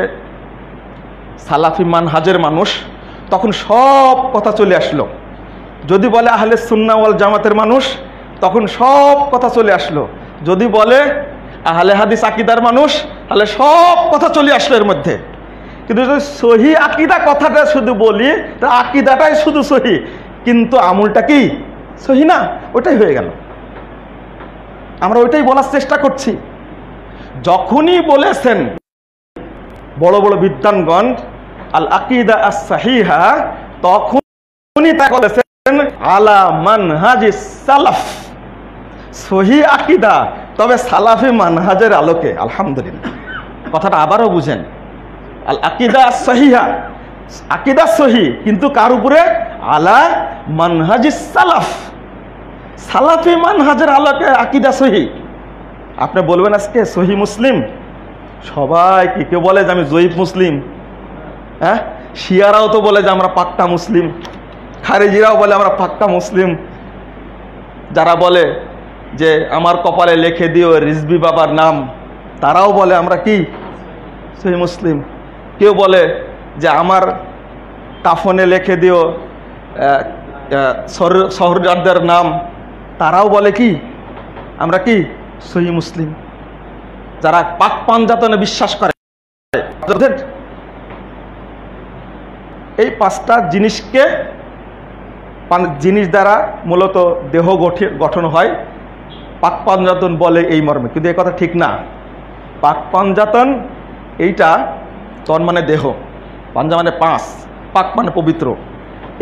[SPEAKER 1] সালাফি মানহাজের মানুষ, তখন সব কথা চলে আসলো। যদি বলে আহলে সুন্নাহ ওয়াল জামাতের মানুষ, তখন সব কথা চলে আসলো। যদি বলে আহলে হাদিস আকীদার মানুষ, তাহলে সব কথা চলে আসলো এর মধ্যে। কিন্তু যদি সহি আকীদা কথাটা শুধু বলি, তা আকীদাটাই শুধু সহি, কিন্তু আমলটা কি সহি না, ওটাই হয়ে গেল। আমরা ওইটাই বলার চেষ্টা করছি। যখনই বলেছেন বড় বড় বিদ্বানগণ আল আকীদা আস সাহিহা, তখনই তা বলেছেন আলা মানহাজিস সালাফ, সহি আকীদা, তবে সালাফি মানহাজের আলোকে। আলহামদুলিল্লাহ, কথাটা আবারও বুঝেন। আল আকীদা আস সাহিহা, আকীদা সহি, কিন্তু কার উপরে? আলা মানহাজিস সালাফ, সালাফি মানহাজের আলোকে আকীদা সহি। আপনি বলবেন আজকে সহি মুসলিম, সবাই কি কেউ বলে যে আমি জয়ীফ মুসলিম, হ্যাঁ? শিয়ারাও তো বলে যে আমরা পাক্কা মুসলিম, খারেজিরাও বলে আমরা পাক্কা মুসলিম, যারা বলে যে আমার কপালে লিখে দিও রিজভী বাবার নাম, তারাও বলে আমরা কি সহি মুসলিম। কেউ বলে যে আমার কাফনে লিখে দিও শহরজাদের নাম, তারাও বলে কি আমরা কি সহি মুসলিম। যারা পাক পাঞ্জাতনে বিশ্বাস করে, এই পাঁচটা জিনিসকে, জিনিস দ্বারা মূলত দেহ গঠন হয়, পাক পাঞ্জাতন বলে এই মর্মে। কিন্তু এই কথা ঠিক না। পাক পাঞ্জাতন এইটা তন মানে দেহ, পাঞ্জা মানে পাঁচ, পাক মানে পবিত্র।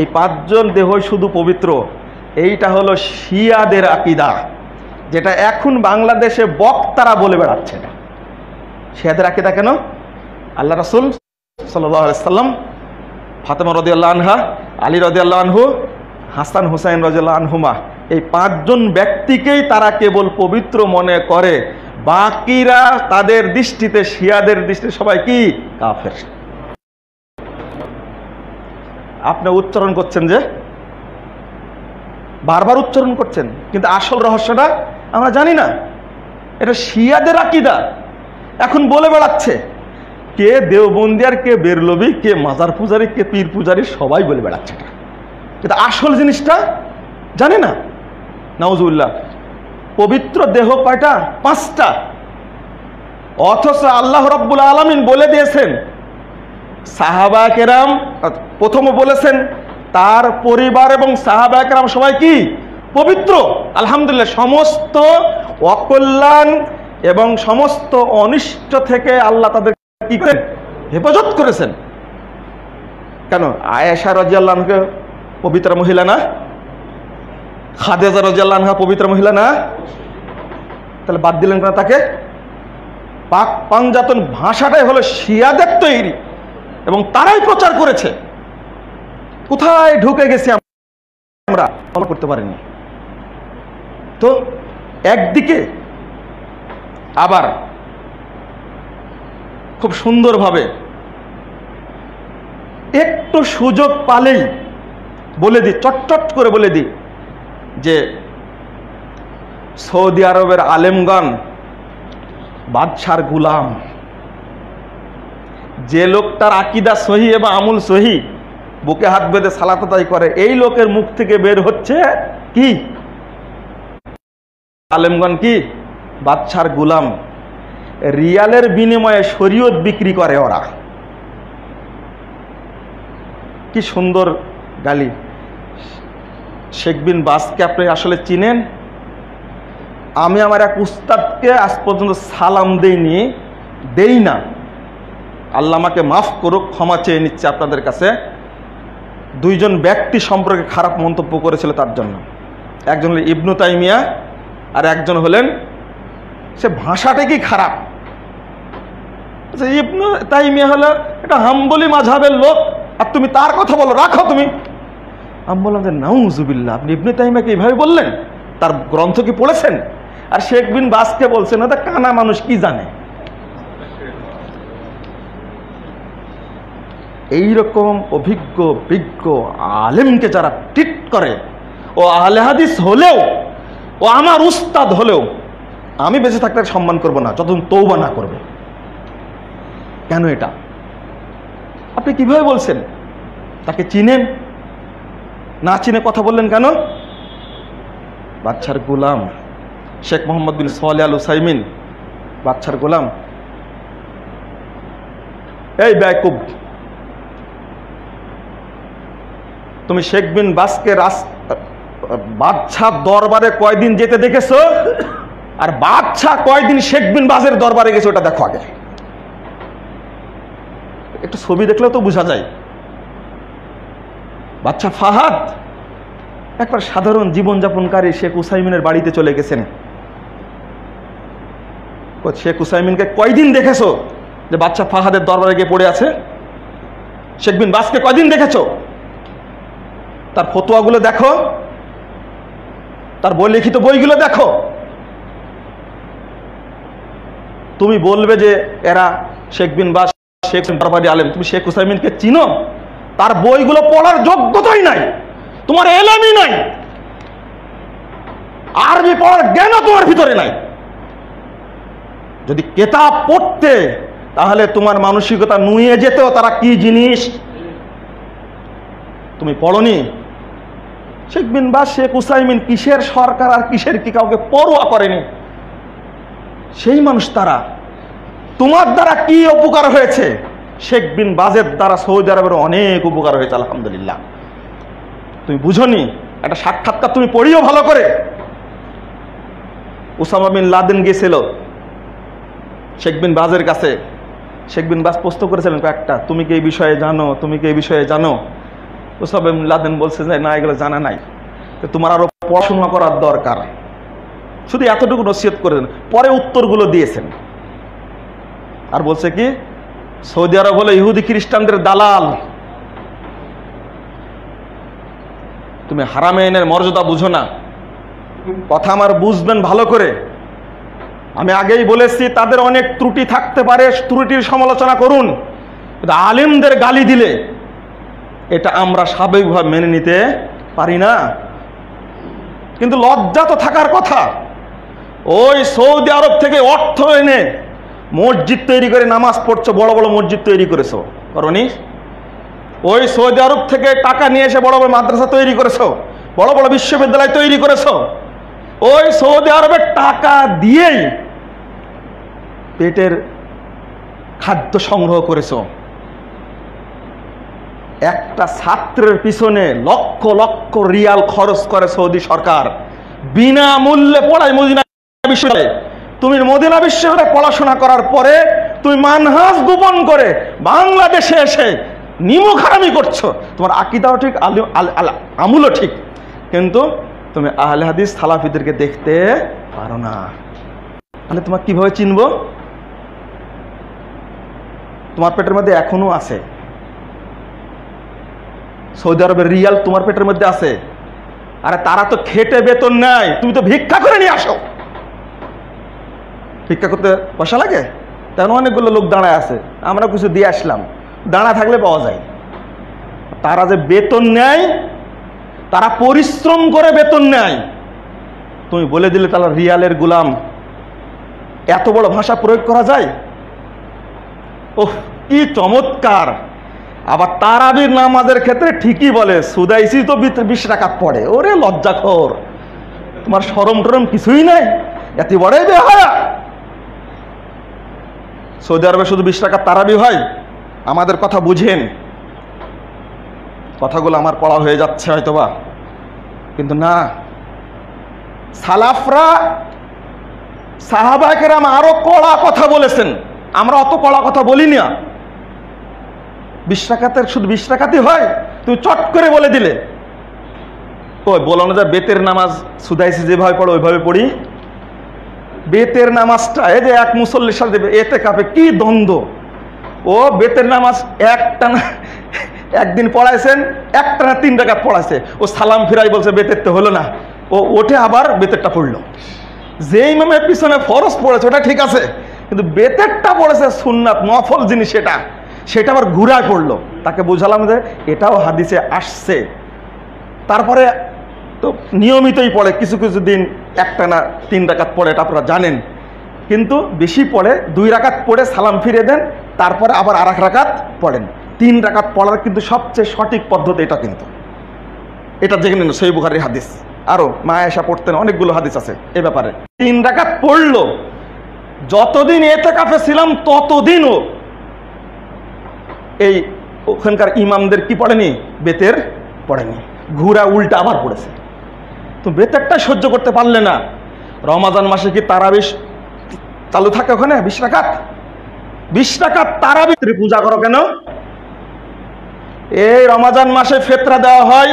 [SPEAKER 1] এই পাঁচজন দেহই শুধু পবিত্র। এইটা হলো শিয়াদের আকীদা, যেটা এখন বাংলাদেশে বক্তারা বলে বেড়াচ্ছে না। শিয়াদের আকীদা কেন? আল্লাহ রাসূল সাল্লাল্লাহু আলাইহি সাল্লাম, ফাতেমা রাদিয়াল্লাহু আনহা, আলী রাদিয়াল্লাহু আনহু, হাসান হুসাইন রাদিয়াল্লাহু আনহুমা, এই পাঁচজন ব্যক্তিকেই তারা কেবল পবিত্র মনে করে। বাকিরা তাদের দৃষ্টিতে, শিয়াদের দৃষ্টিতে সবাই কি কাফের। আপনি উচ্চারণ করছেন যে, বারবার উচ্চারণ করছেন, কিন্তু আসল রহস্যটা আমরা জানি না। এটা শিয়াদের আকীদা এখন বলে বেড়াচ্ছে। কে দেওবন্দি আর কে বেরলবি, কে মাজার পূজারি, কে পীর পূজারি, সবাই বলে বেড়াচ্ছে এটা, কিন্তু আসল জিনিসটা জানে না। নাউজুবিল্লাহ। পবিত্র দেহ কয়টা? পাঁচটা। অথচ আল্লাহ রাব্বুল আলামিন বলে দিয়েছেন, সাহাবা কেরাম প্রথমে বলেছেন তার পরিবার এবং সাহাবা কেরাম সবাই কি পবিত্র। আলহামদুলিল্লাহ, সমস্ত অকল্যাণ এবং সমস্ত অনিষ্ট থেকে আল্লাহ তাদের কি করেন? হেফাজত করেছেন। কেন? আয়েশা রাদিয়াল্লাহু আনহা পবিত্র মহিলা না? খাদিজা রাদিয়াল্লাহু আনহা পবিত্র মহিলা না? তাহলে বাদ দিলেন কেন তাকে? পাক পাঞ্জাতন ভাষাটাই হলো শিয়াদের তৈরি এবং তারাই প্রচার করেছে। কোথায় ঢুকে গেছি আমরা ফলো করতে পারিনি। তো একদিকে আবার খুব সুন্দরভাবে একটু সুযোগ পালেই বলে দিই, চটচট করে বলে দিই যে সৌদি আরবের আলেমগণ বাদশার গুলাম। যে লোকটার আকীদা সহি এবং আমল সহি, বুকে হাত বেঁধে সালাত আদায় করে, এই লোকের মুখ থেকে বের হচ্ছে কি? আলেমগণ কি বাদশার গুলাম। রিয়ালের বিনিময়ে শরীয়ত বিক্রি করে ওরা। কি সুন্দর গালি। শেখ বিন বাজকে আপনি আসলে চিনেন? আমি আমার এক উস্তাদকে আজ পর্যন্ত সালাম দেই না। আল্লাহ আমাকে মাফ করুক, ক্ষমা চেয়ে নিচ্ছে আপনাদের কাছে। দুইজন ব্যক্তি সম্পর্কে খারাপ মন্তব্য করেছিল তার জন্য। একজন হলেন ইবনু তাইমিয়া, আর একজন হলেন, সে ভাষাটা কি খারাপ। ইবনু তাইমিয়া হলো এটা হাম্বলি মাযহাবের লোক, আর তুমি তার কথা বলো, রাখো তুমি। আমি বললাম যে নাউজুবিল্লাহ, আপনি ইবনু তাইমিয়াকে এইভাবে বললেন? তার গ্রন্থ কি পড়েছেন? আর শেখ বিন বাজকে বলছেন না, কানা মানুষ কি জানে। এইরকম অভিজ্ঞ বিজ্ঞ আলেমকে যারা ট্রিট করে, ও আহলে হাদিস হলেও, ও আমার উস্তাদ হলেও আমি বেঁচে থাকতে সম্মান করব না যতদিন তওবা না করবে। কেন এটা? আপনি কিভাবে বলছেন? তাকে চিনেন না, চিনে কথা বললেন কেন? বাদশার গোলাম শেখ মোহাম্মদ বিন সালেহ আল উসাইমিন, বাদশার গোলাম। এই বেয়াকুব, তুমি শেখ বিন বাসকে বাদশাহ দরবারে কয়দিন যেতে দেখেছো, আর বাদশাহ কয়দিন শেখ বিন বাজের দরবারে গেছে ওটা দেখো আগে। একটু ছবি দেখলেও তো বোঝা যায়। বাদশাহ ফাহাদ একবার সাধারণ জীবনযাপনকারী শেখ উসাইমিনের বাড়িতে চলে গেছেন। শেখ উসাইমিনকে কয়দিন দেখেছো যে বাদশাহ ফাহাদের দরবারে গিয়ে পড়ে আছে? শেখ বিন বাসকে কয়দিন দেখেছো? তার ফতোয়াগুলো দেখো, তার বই লিখিত বইগুলো দেখো। তুমি বলবে যে এরা শেখ বিন বাস, শেখ দরবারি আলেম, তুমি শেখ উসাইমিনকে চিনো? তার বইগুলো পড়ার যোগ্যতাই নাই, তোমার এলেমই নাই, আরবি পড়ার জ্ঞানও তোমার ভিতরে নাই। যদি কেতাব পড়তে তাহলে তোমার মানসিকতা নুয়ে যেত তারা কি জিনিস। তুমি পড়নি। শেখ বিন বাস, শেখ উসাইমিন কিসের সরকার আর কিসের কি কাউকে পরোয়া করেনি। সেই মানুষ তারা। তোমার দ্বারা কি উপকার হয়েছে? শেখ বিন বাজের দ্বারা সৌদি আরবের অনেক উপকার হয়েছে আলহামদুলিল্লাহ। তুমি বুঝনি? একটা সাক্ষাৎকার তুমি পড়িও ভালো করে। ওসামা বিন লাদেন গিয়েছিল শেখ বিন বাজের কাছে। শেখ বিন বাজ প্রশ্ন করেছিলেন কয়েকটা, তুমি কি এই বিষয়ে জানো, তুমি কি এই বিষয়ে জানো? ওসামা বিন লাদেন বলছে যে না, এগুলো জানা নাই, তো তোমার আরো পড়াশোনা করার দরকার। শুধু এতটুকু নসিহত করে দেন। পরে উত্তরগুলো দিয়েছেন। আর বলছে কি, সৌদি আরব হলো ইহুদি খ্রিস্টানদের দালাল। তুমি হারামেইনের মর্যাদা বুঝো না। কথা আমার বুঝবেন ভালো করে। আমি আগেই বলেছি তাদের অনেক ত্রুটি থাকতে পারে, ত্রুটির সমালোচনা করুন, কিন্তু আলেমদের গালি দিলে এটা আমরা স্বাভাবিকভাবে মেনে নিতে পারি না। কিন্তু লজ্জা তো থাকার কথা। ওই সৌদি আরব থেকে অর্থ এনে মসজিদ তৈরি করে নামাজ পড়ছো, বড় বড় মসজিদ তৈরি করেছো, করনি? ওই সৌদি আরব থেকে টাকা নিয়ে এসে বড় বড় মাদ্রাসা তৈরি করেছো, বড় বড় বিশ্ববিদ্যালয় তৈরি করেছো। ওই সৌদি আরবের টাকা দিয়েই পেটের খাদ্য সংগ্রহ করেছো। একটা ছাত্রের পিছনে লক্ষ লক্ষ রিয়াল খরচ করে সৌদি সরকার, বিনামূল্যে পড়ায় মদিনা বিশ্ববিদ্যালয়ে। তুমি মদিনা বিশ্ববিদ্যালয়ে পড়াশোনা করার পরে তুমি মানহাজ গোপন করে বাংলাদেশে এসে নিমুখারামি করছো। তোমার আকীদাও ঠিক, আমলও ঠিক, কিন্তু তুমি আহলে হাদিস সালাফিদেরকে দেখতে পারো না। তাহলে তোমার কিভাবে চিনবো? তোমার পেটের মধ্যে এখনো আছে সৌদি আরবের রিয়াল, তোমার পেটের মধ্যে আছে। আরে তারা তো খেটে বেতন নেয়, তুমি তো ভিক্ষা করে নিয়ে আসো। ভিক্ষা করতে পয়সা লাগে? তেমন অনেকগুলো লোক দাঁড়ায় আছে, আমরা কিছু দিয়ে আসলাম, দাঁড়া থাকলে পাওয়া যায়। তারা যে বেতন নেয়, তারা পরিশ্রম করে বেতন নেয়। তুমি বলে দিলে তারা রিয়ালের গোলাম। এত বড় ভাষা প্রয়োগ করা যায়? ওহ, কি চমৎকার! আবার তারাবির নামাজের ক্ষেত্রে ঠিকই বলে, সুদাইসি তো 20 রাকাত পড়ে। ওরে লজ্জাখোর, তোমার শরম টরম কিছুই নাই, এত বড়ই বেহায়া। সৌদি আরবে শুধু 20 রাকাত তারাবি হয়। আমাদের কথা বুঝেন। কথাগুলো আমার পড়া হয়ে যাচ্ছে হয়তোবা, কিন্তু না, সালাফরা সাহাবায়ে কেরাম আরো কড়া কথা বলেছেন, আমরা অত কড়া কথা বলি না। 20 রাকাতের শুধু 20 রাকাতই হয়, তুমি চট করে বলে দিলে। ওই বলো না যে বেতের নামাজ সুদাইসি যেভাবে পড়ো ওইভাবে পড়ি। বেতের নামাজটা এই যে এক মুসল্লির সাথে এতে কাপে কি দ্বন্দ্ব। ও বেতের নামাজ একদিন পড়াইছেন, একটানা 3 রাকাত পড়াইছে, ও সালাম ফিরাই বলছে বেতের তো হলো না, ও ওঠে আবার বেতেরটা পড়লো। যে ইমামের পিছনে ফরজ পড়েছে ওটা ঠিক আছে, কিন্তু বেতেরটা পড়েছে সুন্নাত নফল জিনিস, সেটা আবার ঘুরায় পড়লো। তাকে বুঝালাম যে এটাও হাদিসে আসছে। তারপরে তো নিয়মিতই পড়ে, কিছু কিছু দিন একটানা 3 রাকাত পড়ে, এটা আপনারা জানেন, কিন্তু বেশি পড়ে 2 রাকাত পড়ে সালাম ফিরে দেন, তারপরে আবার আর 1 রাকাত পড়েন। 3 রাকাত পড়ার কিন্তু সবচেয়ে সঠিক পদ্ধতি এটা, কিন্তু এটা যেখানে সহিহ বুখারীর হাদিস, আরও মা আয়েশা পড়তেন, অনেকগুলো হাদিস আছে এ ব্যাপারে। 3 রাকাত পড়লো, যতদিন ইতিকাফে ছিলাম ততদিনও এই ওখানকার ইমামদের কি পড়েনি, বেতের পড়েনি, ঘুরা উল্টা আবার পড়েছে। তো বেতেরটা সহ্য করতে পারলে না। রমাজান মাসে কি তারাবিশ চালু থাকে ওখানে? 20 রাকাত 20 রাকাত তারাবি পূজা করো কেন? এই রমাজান মাসে ফেতরা দেওয়া হয়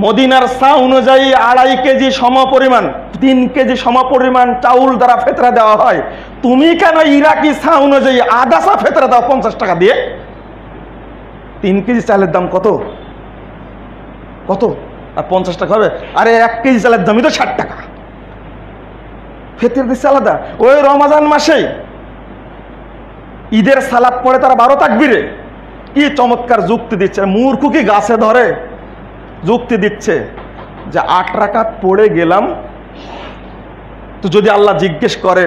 [SPEAKER 1] মদিনার সা অনুযায়ী 2.5 কেজি সমপরিমাণ, 3 কেজি সমপরিমাণ চাউল দ্বারা ফেতরা দেওয়া হয়। তুমি কেন ইরাকি সা অনুযায়ী আধা সা ফেতরা দাও 50 টাকা দিয়ে? 3 কেজি চালের দাম কত কত? আর 50 টাকা হবে? আরে 1 কেজি চালের দামই তো 60 টাকা। ফেতরা দিচ্ছে আলাদা। ওই রমাজান মাসে ঈদের সালাত পড়ে তারা 12 তাকবীরে কি চমৎকার যুক্তি দিচ্ছে, মূর্খ কি গাছে ধরে যুক্তি দিচ্ছে যে 8 রাকাত পড়ে গেলাম, তো যদি আল্লাহ জিজ্ঞেস করে,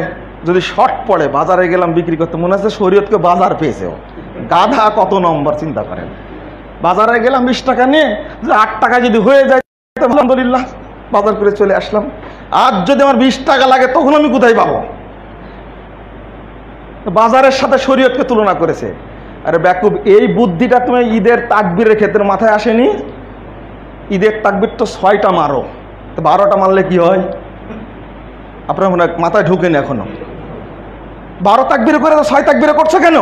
[SPEAKER 1] যদি শর্ট পড়ে বাজারে গেলাম বিক্রি করতে, মনে হচ্ছে শরীয়তকে বাজার পেয়েছে, গাধা কত নম্বর চিন্তা করেন। বাজারে গেলাম 20 টাকা নিয়ে, যে 8 টাকা যদি হয়ে যায় আলহামদুলিল্লাহ বাজার করে চলে আসলাম। আর যদি আমার 20 টাকা লাগে তখন আমি কোথায় পাবো? বাজারের সাথে শরীয়তকে তুলনা করেছে। আরে ব্যাকুব, এই বুদ্ধিটা তুমি ঈদের তাকবীরের ক্ষেত্রে মাথায় আসেনি? ঈদের তাকবীর তো 6টা মারো, তো 12টা মারলে কি হয়? আপনার মনে মাথায় ঢুকেনি এখনো? 12 তাকবীর করে 6 তাকবীর করছো কেন?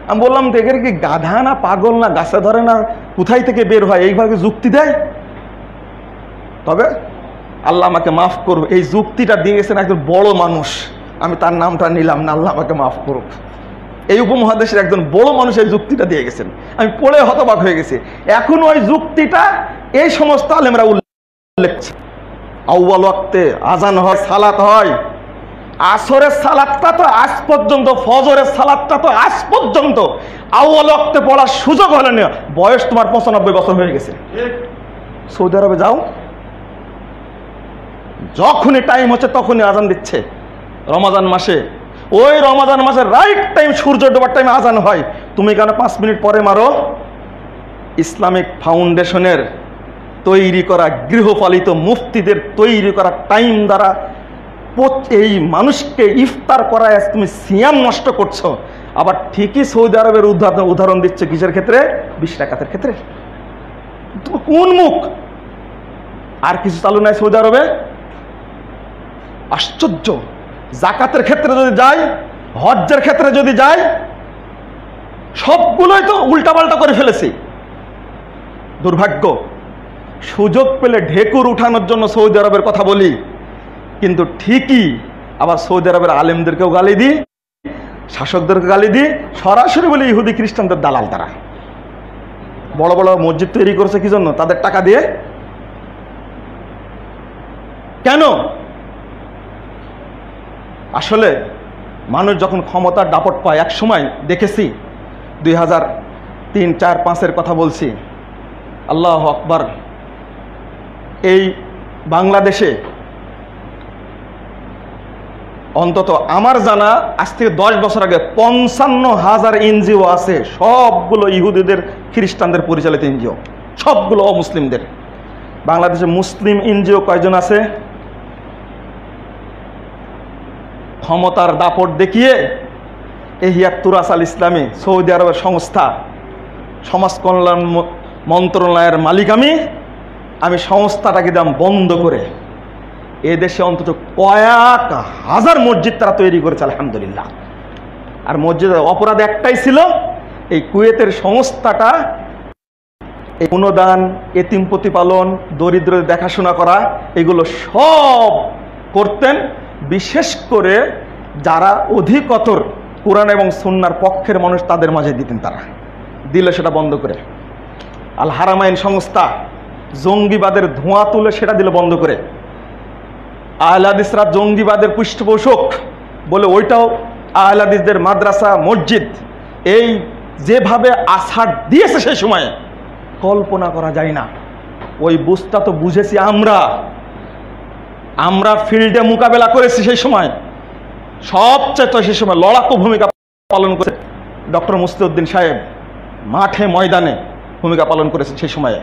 [SPEAKER 1] আমি বললাম দেখের কি গাধা না পাগল না গাছে ধরে না কোথায় থেকে বের হয় এইভাবে যুক্তি দেয়? তবে আল্লাহ আমাকে মাফ করুক, এই যুক্তিটা দিয়ে গেছেন একজন বড় মানুষ, আমি তার নামটা নিলাম না, আল্লাহ আমাকে মাফ করুক। এই উপমহাদেশের একজন বড় মানুষ এই যুক্তিটা দিয়ে গেছেন, আমি পড়ে হতবাক হয়ে গেছি। এখন ওই যুক্তিটা এই সমস্ত আলেমরা উল্লেখ, আউয়াল ওয়াক্তে আজান হয়, সালাত হয়, আসরের সালাতটা তো আজ পর্যন্ত, ফজরের সালাতটা তো আজ পর্যন্ত আউয়াল ওয়াক্তে পড়ার সুযোগ হলো না। বয়স তোমার 95 বছর হয়ে গেছে। সৌদি আরবে যাও, যখনই টাইম হচ্ছে তখনই আজান দিচ্ছে। রমাজান মাসে, ওই রমাজান মাসের রাইট টাইম, সূর্য ডোবার টাইমে আজান হয়, তুমি কেন 5 মিনিট পরে মারো? ইসলামিক ফাউন্ডেশনের তৈরি করা, গৃহপালিত মুফতিদের তৈরি করা টাইম দ্বারা এই মানুষকে ইফতার করায় তুমি সিয়াম নষ্ট করছো। আবার ঠিকই সৌদি আরবের উদাহরণ দিচ্ছে কিসের ক্ষেত্রে? 20 রাকাতের ক্ষেত্রে। কোন মুখ? আর কিছু চালু নাই সৌদি আরবে? আশ্চর্য। জাকাতের ক্ষেত্রে যদি যাই, হজ্জের ক্ষেত্রে যদি যাই, সবগুলোই তো উল্টাপাল্টা করে ফেলেছি। দুর্ভাগ্য, সুযোগ পেলে ঢেকুর উঠানোর জন্য সৌদি আরবের কথা বলি, কিন্তু ঠিকই আবার সৌদি আরবের আলেমদেরকেও গালি দিই, শাসকদেরকে গালি দিই, সরাসরি বলি ইহুদি খ্রিস্টানদের দালাল তারা। বড় বড় মসজিদ তৈরি করেছে কি জন্য? তাদের টাকা দিয়ে। কেন? আসলে মানুষ যখন ক্ষমতার দাপট পায়, এক সময় দেখেছি 2003, 4, 5-এর কথা বলছি, আল্লাহু আকবার, এই বাংলাদেশে অন্তত আমার জানা আজ থেকে 10 বছর আগে 55,000 এনজিও আছে, সবগুলো ইহুদিদের খ্রিস্টানদের পরিচালিত এনজিও, সবগুলো অমুসলিমদের। বাংলাদেশে মুসলিম এনজিও কয়জন আছে? ক্ষমতার দাপট দেখিয়ে এহিয়াত তুরাস আল ইসলামী, সৌদি আরবের সংস্থা, সমাজ কল্যাণ মন্ত্রণালয়ের মালিক আমি সংস্থাটাকে দাম বন্ধ করে এদেশে অন্তত কয়েক হাজার মসজিদ তারা তৈরি করেছে আলহামদুলিল্লাহ। আর মসজিদের অপরাধ একটাই ছিল, এই কুয়েতের সংস্থাটা এই অনুদান, এতিম প্রতিপালন, দরিদ্রদের দেখাশোনা করা, এগুলো সব করতেন। বিশেষ করে যারা অধিকতর কোরআন এবং সুন্নাহর পক্ষের মানুষ তাদের মাঝে দিতেন, তারা দিলে সেটা বন্ধ করে। আল হারামাইন সংস্থা জঙ্গিবাদের ধোঁয়া তুলে সেটা দিলে বন্ধ করে। আহলে হাদিসরা জঙ্গিবাদের পৃষ্ঠপোষক বলে ওইটাও আহলে হাদিসদের মাদ্রাসা, মসজিদ, এই যেভাবে আছাড় দিয়েছে সেই সময়ে কল্পনা করা যায় না। ওই বুঝটা তো বুঝেছি আমরা ফিল্ডে মোকাবেলা করেছি সেই সময়। সবচেয়ে সেই সময় লড়াকু ভূমিকা পালন করেছে ডক্টর মুস্তাউদ্দিন সাহেব, মাঠে ময়দানে ভূমিকা পালন করেছে সেই সময়ে।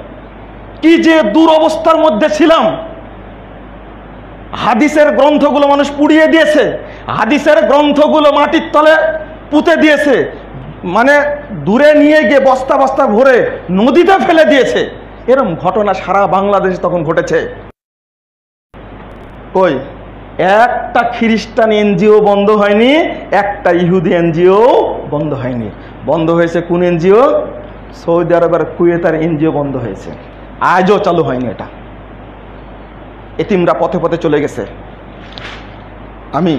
[SPEAKER 1] কি যে দুরবস্থার মধ্যে ছিলাম। হাদিসের গ্রন্থগুলো মানুষ পুড়িয়ে দিয়েছে, হাদিসের গ্রন্থগুলো মাটির তলে পুঁতে দিয়েছে, মানে দূরে নিয়ে গিয়ে বস্তা বস্তা ভরে নদীতে ফেলে দিয়েছে। এরকম ঘটনা সারা বাংলাদেশ তখন ঘটেছে। কই একটা খ্রিস্টান এনজিও বন্ধ হয়নি, একটা ইহুদি এনজিও বন্ধ হয়নি। বন্ধ হয়েছে কোন এনজিও? সৌদি আরবের কুয়েতার এনজিও বন্ধ হয়েছে, আজও চালু হয়নি এটা। এতিমরা পথে পথে চলে গেছে। আমি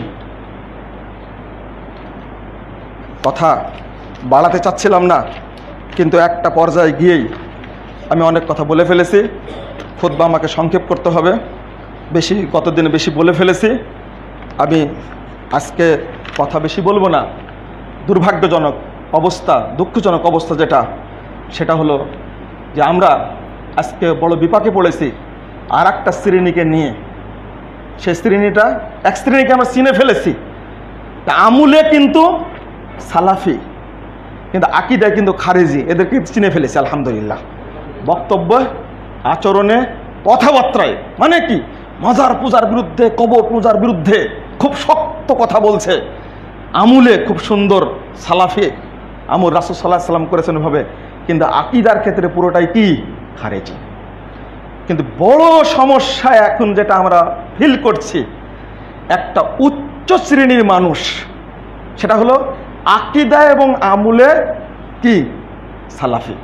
[SPEAKER 1] কথা বাড়াতে চাচ্ছিলাম না, কিন্তু একটা পর্যায়ে গিয়েই আমি অনেক কথা বলে ফেলেছি। খুতবা আমাকে সংক্ষেপ করতে হবে, গতদিনে বেশি বলে ফেলেছি। আমি আজকে কথা বেশি বলবো না। দুর্ভাগ্যজনক অবস্থা, দুঃখজনক অবস্থা সেটা হলো যে আমরা আজকে বড় বিপাকে পড়েছি আর একটা শ্রেণীকে নিয়ে। সেই শ্রেণীটা, এক শ্রেণীকে আমরা চিনে ফেলেছি। আমুলে কিন্তু সালাফি, কিন্তু আকিদায় কিন্তু খারেজি, এদেরকে চিনে ফেলেছি আলহামদুলিল্লাহ। বক্তব্য, আচরণে, কথাবার্তায়, মানে কি মাজার পূজার বিরুদ্ধে, কবর পূজার বিরুদ্ধে খুব শক্ত কথা বলছে। আমুলে খুব সুন্দর সালাফি আমুল রাসূল সাল্লাল্লাহু আলাইহি ওয়াসাল্লাম করেছেন ওইভাবে, কিন্তু আকিদার ক্ষেত্রে পুরোটাই কি খারেজি। কিন্তু বড় সমস্যা এখন যেটা আমরা ফিল করছি, একটা উচ্চ শ্রেণীর মানুষ, সেটা হলো আকিদা এবং আমুলে কি সালাফি।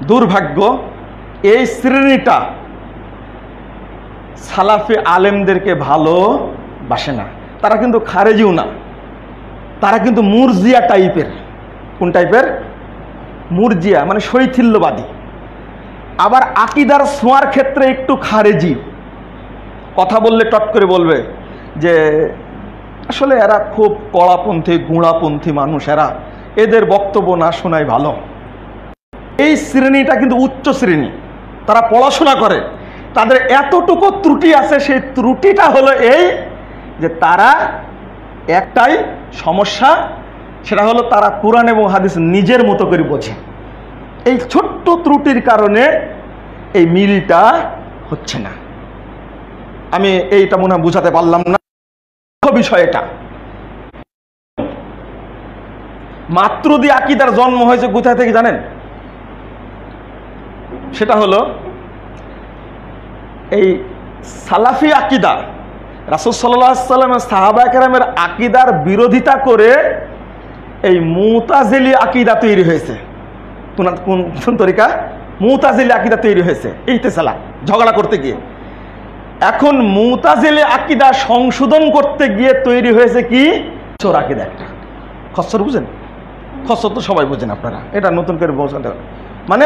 [SPEAKER 1] দুর্ভাগ্য, এই শ্রেণীটা সালাফি আলেমদেরকে ভালোবাসে না। তারা কিন্তু খারেজিও না, তারা কিন্তু মুরজিয়া টাইপের। কোন টাইপের? মুরজিয়া, মানে শৈথিল্যবাদী। আবার আকিদার ছোঁয়ার ক্ষেত্রে একটু খারেজি। কথা বললে টট করে বলবে যে আসলে এরা খুব কড়াপন্থী, গুঁড়াপন্থী মানুষ, এদের বক্তব্য না শোনাই ভালো। এই শ্রেণীটা কিন্তু উচ্চ শ্রেণী, তারা পড়াশোনা করে, তাদের এতটুকু ত্রুটি আছে। সেই ত্রুটিটা হলো এই যে তারা একটাই সমস্যা, সেটা হলো তারা কোরআন এবং হাদিস নিজের মতো করে বোঝে। এই ছোট্ট ত্রুটির কারণে এই মিলটা হচ্ছে না। আমি এইটা মনে হয় বুঝাতে পারলাম না বিষয়টা। মাতৃদি আকিদার জন্ম হয়েছে কোথায় থেকে জানেন? সেটা হলো এই সালাফি আকিদা, রাসূল সাল্লাল্লাহু আলাইহি ওয়াসাল্লামের সাহাবায়ে কেরামের আকিদার বিরোধিতা করে এই মুতাজিলি আকিদা তৈরি হয়েছে। কোন তরিকা? মুতাজিলি আকিদা তৈরি হয়েছে ইহতিসালা, ঝগড়া করতে গিয়ে। এখন মুতাজিলি আকিদা সংশোধন করতে গিয়ে তৈরি হয়েছে কি খচ্চর আকিদা একটা। খচ্চর বুঝেন? খচ্চর তো সবাই বুঝেন আপনারা, এটা নতুন করে বোঝাতে হবে। মানে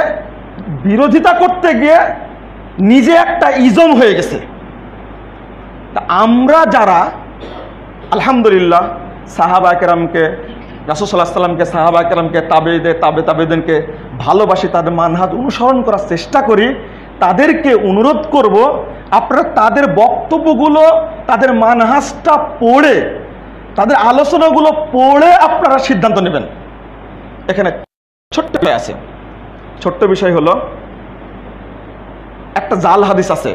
[SPEAKER 1] বিরোধিতা করতে গিয়ে নিজে একটা ইজম হয়ে গেছে। তা আমরা যারা আলহামদুলিল্লাহ সাহাবা কেরামকে, রাসূল সাল্লাল্লাহু আলাইহি ওয়াসাল্লামকে, সাহাবা কেরামকে, তাবেঈনকে ভালোবাসি, তাদের মানহাজ অনুসরণ করার চেষ্টা করি, তাদেরকে অনুরোধ করব আপনারা তাদের বক্তব্যগুলো, তাদের মানহাজটা পড়ে, তাদের আলোচনাগুলো পড়ে আপনারা সিদ্ধান্ত নেবেন। এখানে ছোট্ট আছে, ছোট্ট বিষয় হলো একটা জাল হাদিস আছে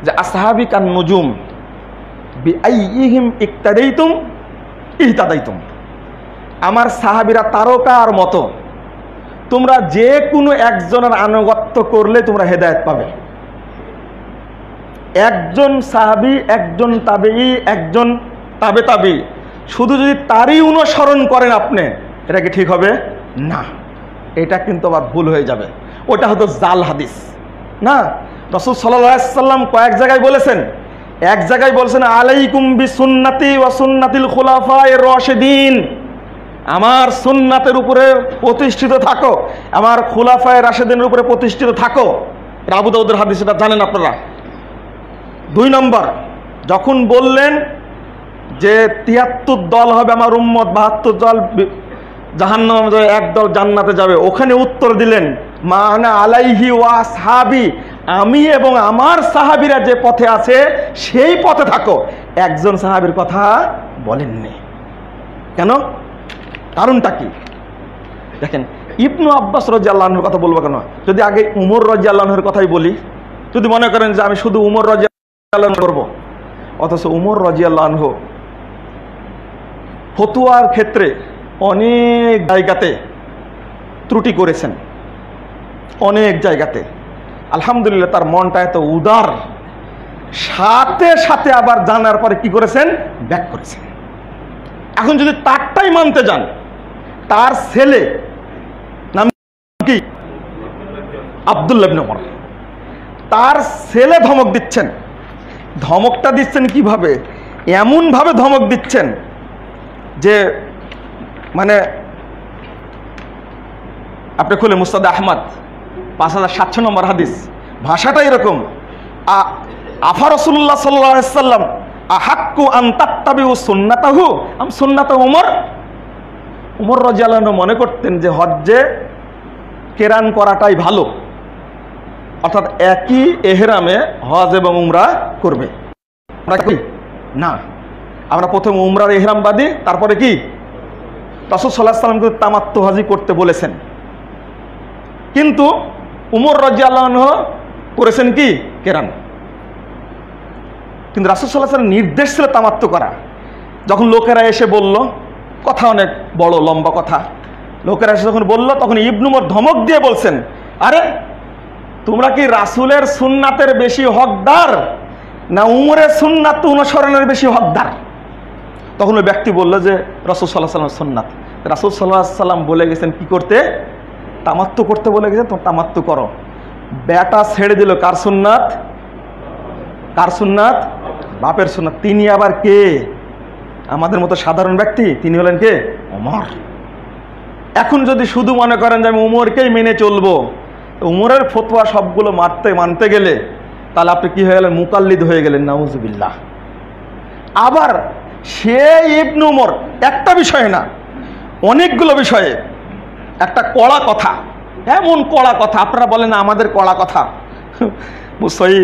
[SPEAKER 1] যে আসহাবি কান নুজুম বিআইয়িহিম ইক্তাদাইতুম ইহতাদাইতুম। আমার সাহাবীরা তারকার মতো, তোমরা যে কোনো একজনের আনুগত্য করলে তোমরা হেদায়েত পাবে। একজন সাহাবী, একজন তাবেঈ, একজন তাবেঈ, শুধু যদি তারই অনুসরণ করেন আপনি, এটা কি ঠিক হবে? না, এটা কিন্তু আবার ভুল হয়ে যাবে। ওটা হতো জাল হাদিস না। রাসূল সাল্লাল্লাহু আলাইহি ওয়াসাল্লাম কয়েক জায়গায় বলেছেন। এক জায়গায় বলছেন আলাইকুম বিসুন্নতি ওয়া সুন্নাতিল খুলাফায়ে রাশিদিন, আমার সুন্নাতের উপরে প্রতিষ্ঠিত থাকো, আমার খুলাফায়ে রাশিদিনের উপরে প্রতিষ্ঠিত থাকো। আবু দাউদের হাদিস, এটা জানেন আপনারা। 2 নম্বর, যখন বললেন যে 73 দল হবে আমার উম্মত, 72 দল জাহান্নামে যাবে, এক দল জান্নাতে যাবে, ওখানে উত্তর দিলেন মা আনা আলাইহি ওয়া আসহাবি, আমি এবং আমার সাহাবীরা যে পথে আছে সেই পথে থাকো। একজন সাহাবীর কথা বলেননি। কেন? কারণটা কি? দেখেন, ইবনু আব্বাস রাদিয়াল্লাহু আনহুর কথা বলবো কেন? যদি আগে উমর রাদিয়াল্লাহু আনহুর কথাই বলি, যদি মনে করেন যে আমি শুধু উমর রাদিয়াল্লাহু আনহু করব, অথচ উমর রাদিয়াল্লাহু আনহু ফতোয়ার ক্ষেত্রে অনেক জায়গাতে ত্রুটি করেছেন, অনেক জায়গাতে। আলহামদুলিল্লাহ তার মনটা এত উদার, সাথে সাথে আবার জানার পরে কি করেছেন? ব্যাক করেছেন। এখন যদি তারটাই মানতে যান, তার ছেলে নাম কি? আব্দুল্লাহ ইবনে ওমর। তার ছেলে ধমক দিচ্ছেন। ধমকটা দিচ্ছেন কিভাবে? এমন ভাবে ধমক দিচ্ছেন যে মানে আপনি খুলে মুস্তাদ আহমদ 5700 নম্বর হাদিস, ভাষাটা এরকম, আফা রাসূলুল্লাহ সাল্লাল্লাহু আলাইহি ওয়াসাল্লাম আহাক্কু আন তাত্তাবিউ সুন্নাতাহু আম সুন্নাতা উমর। উমর রাদিয়াল্লাহু আনহু মনে করতেন যে হজ্জে কেরান করাটাই ভালো, অর্থাৎ একই এহরামে হজ এবং উমরা করবে। আমরা কি না, আমরা প্রথমে উমরার এহরাম বাঁধি, তারপরে কি রাসূল সাল্লাল্লাহু আলাইহি ওয়াসাল্লাম তামাত্তু হাজি করতে বলেছেন, কিন্তু উমর রাদিয়াল্লাহু আনহু করেছেন কি? কেরান। কিন্তু রাসূল সাল্লাল্লাহু আলাইহি ওয়াসাল্লাম নির্দেশ ছিল তামাত্তু করা। যখন লোকেরা এসে বলল, কথা অনেক বড় লম্বা কথা, লোকেরা এসে যখন বলল, তখন ইবনে উমর ধমক দিয়ে বলছেন, আরে তোমরা কি রাসূলের সুন্নাতের বেশি হকদার না উমরের সুন্নাত অনুসরণের বেশি হকদার? তখন ওই ব্যক্তি বলল যে রাসূল সাল্লাল্লাহু আলাইহি ওয়াসাল্লাম সুন্নাত। রাসূল সাল্লাল্লাহু আলাইহি ওয়াসাল্লাম বলে গেছেন কি করতে? তামাত্তু করতে বলে গেছেন, তোমরা তামাত্তু করো। বেটা ছেড়ে দিল কার সুন্নাত? কার সুন্নাত? বাপের সুন্নাত। তিনি আবার কে? আমাদের মতো সাধারণ ব্যক্তি। তিনি হলেন কে? ওমর। এখন যদি শুধু মনে করেন যে আমি উমরকেই মেনে চলবো, উমরের ফতোয়া সবগুলো মানতে গেলে তাহলে আপনি কি হয়ে গেলেন? মুকাল্লিদ হয়ে গেলেন, নাউজুবিল্লাহ। আবার সে ইবনে উমর একটা বিষয়ে না, অনেকগুলো বিষয়ে একটা কড়া কথা, এমন কড়া কথা, আপনারা বলেন আমাদের কড়া কথা। সহিহ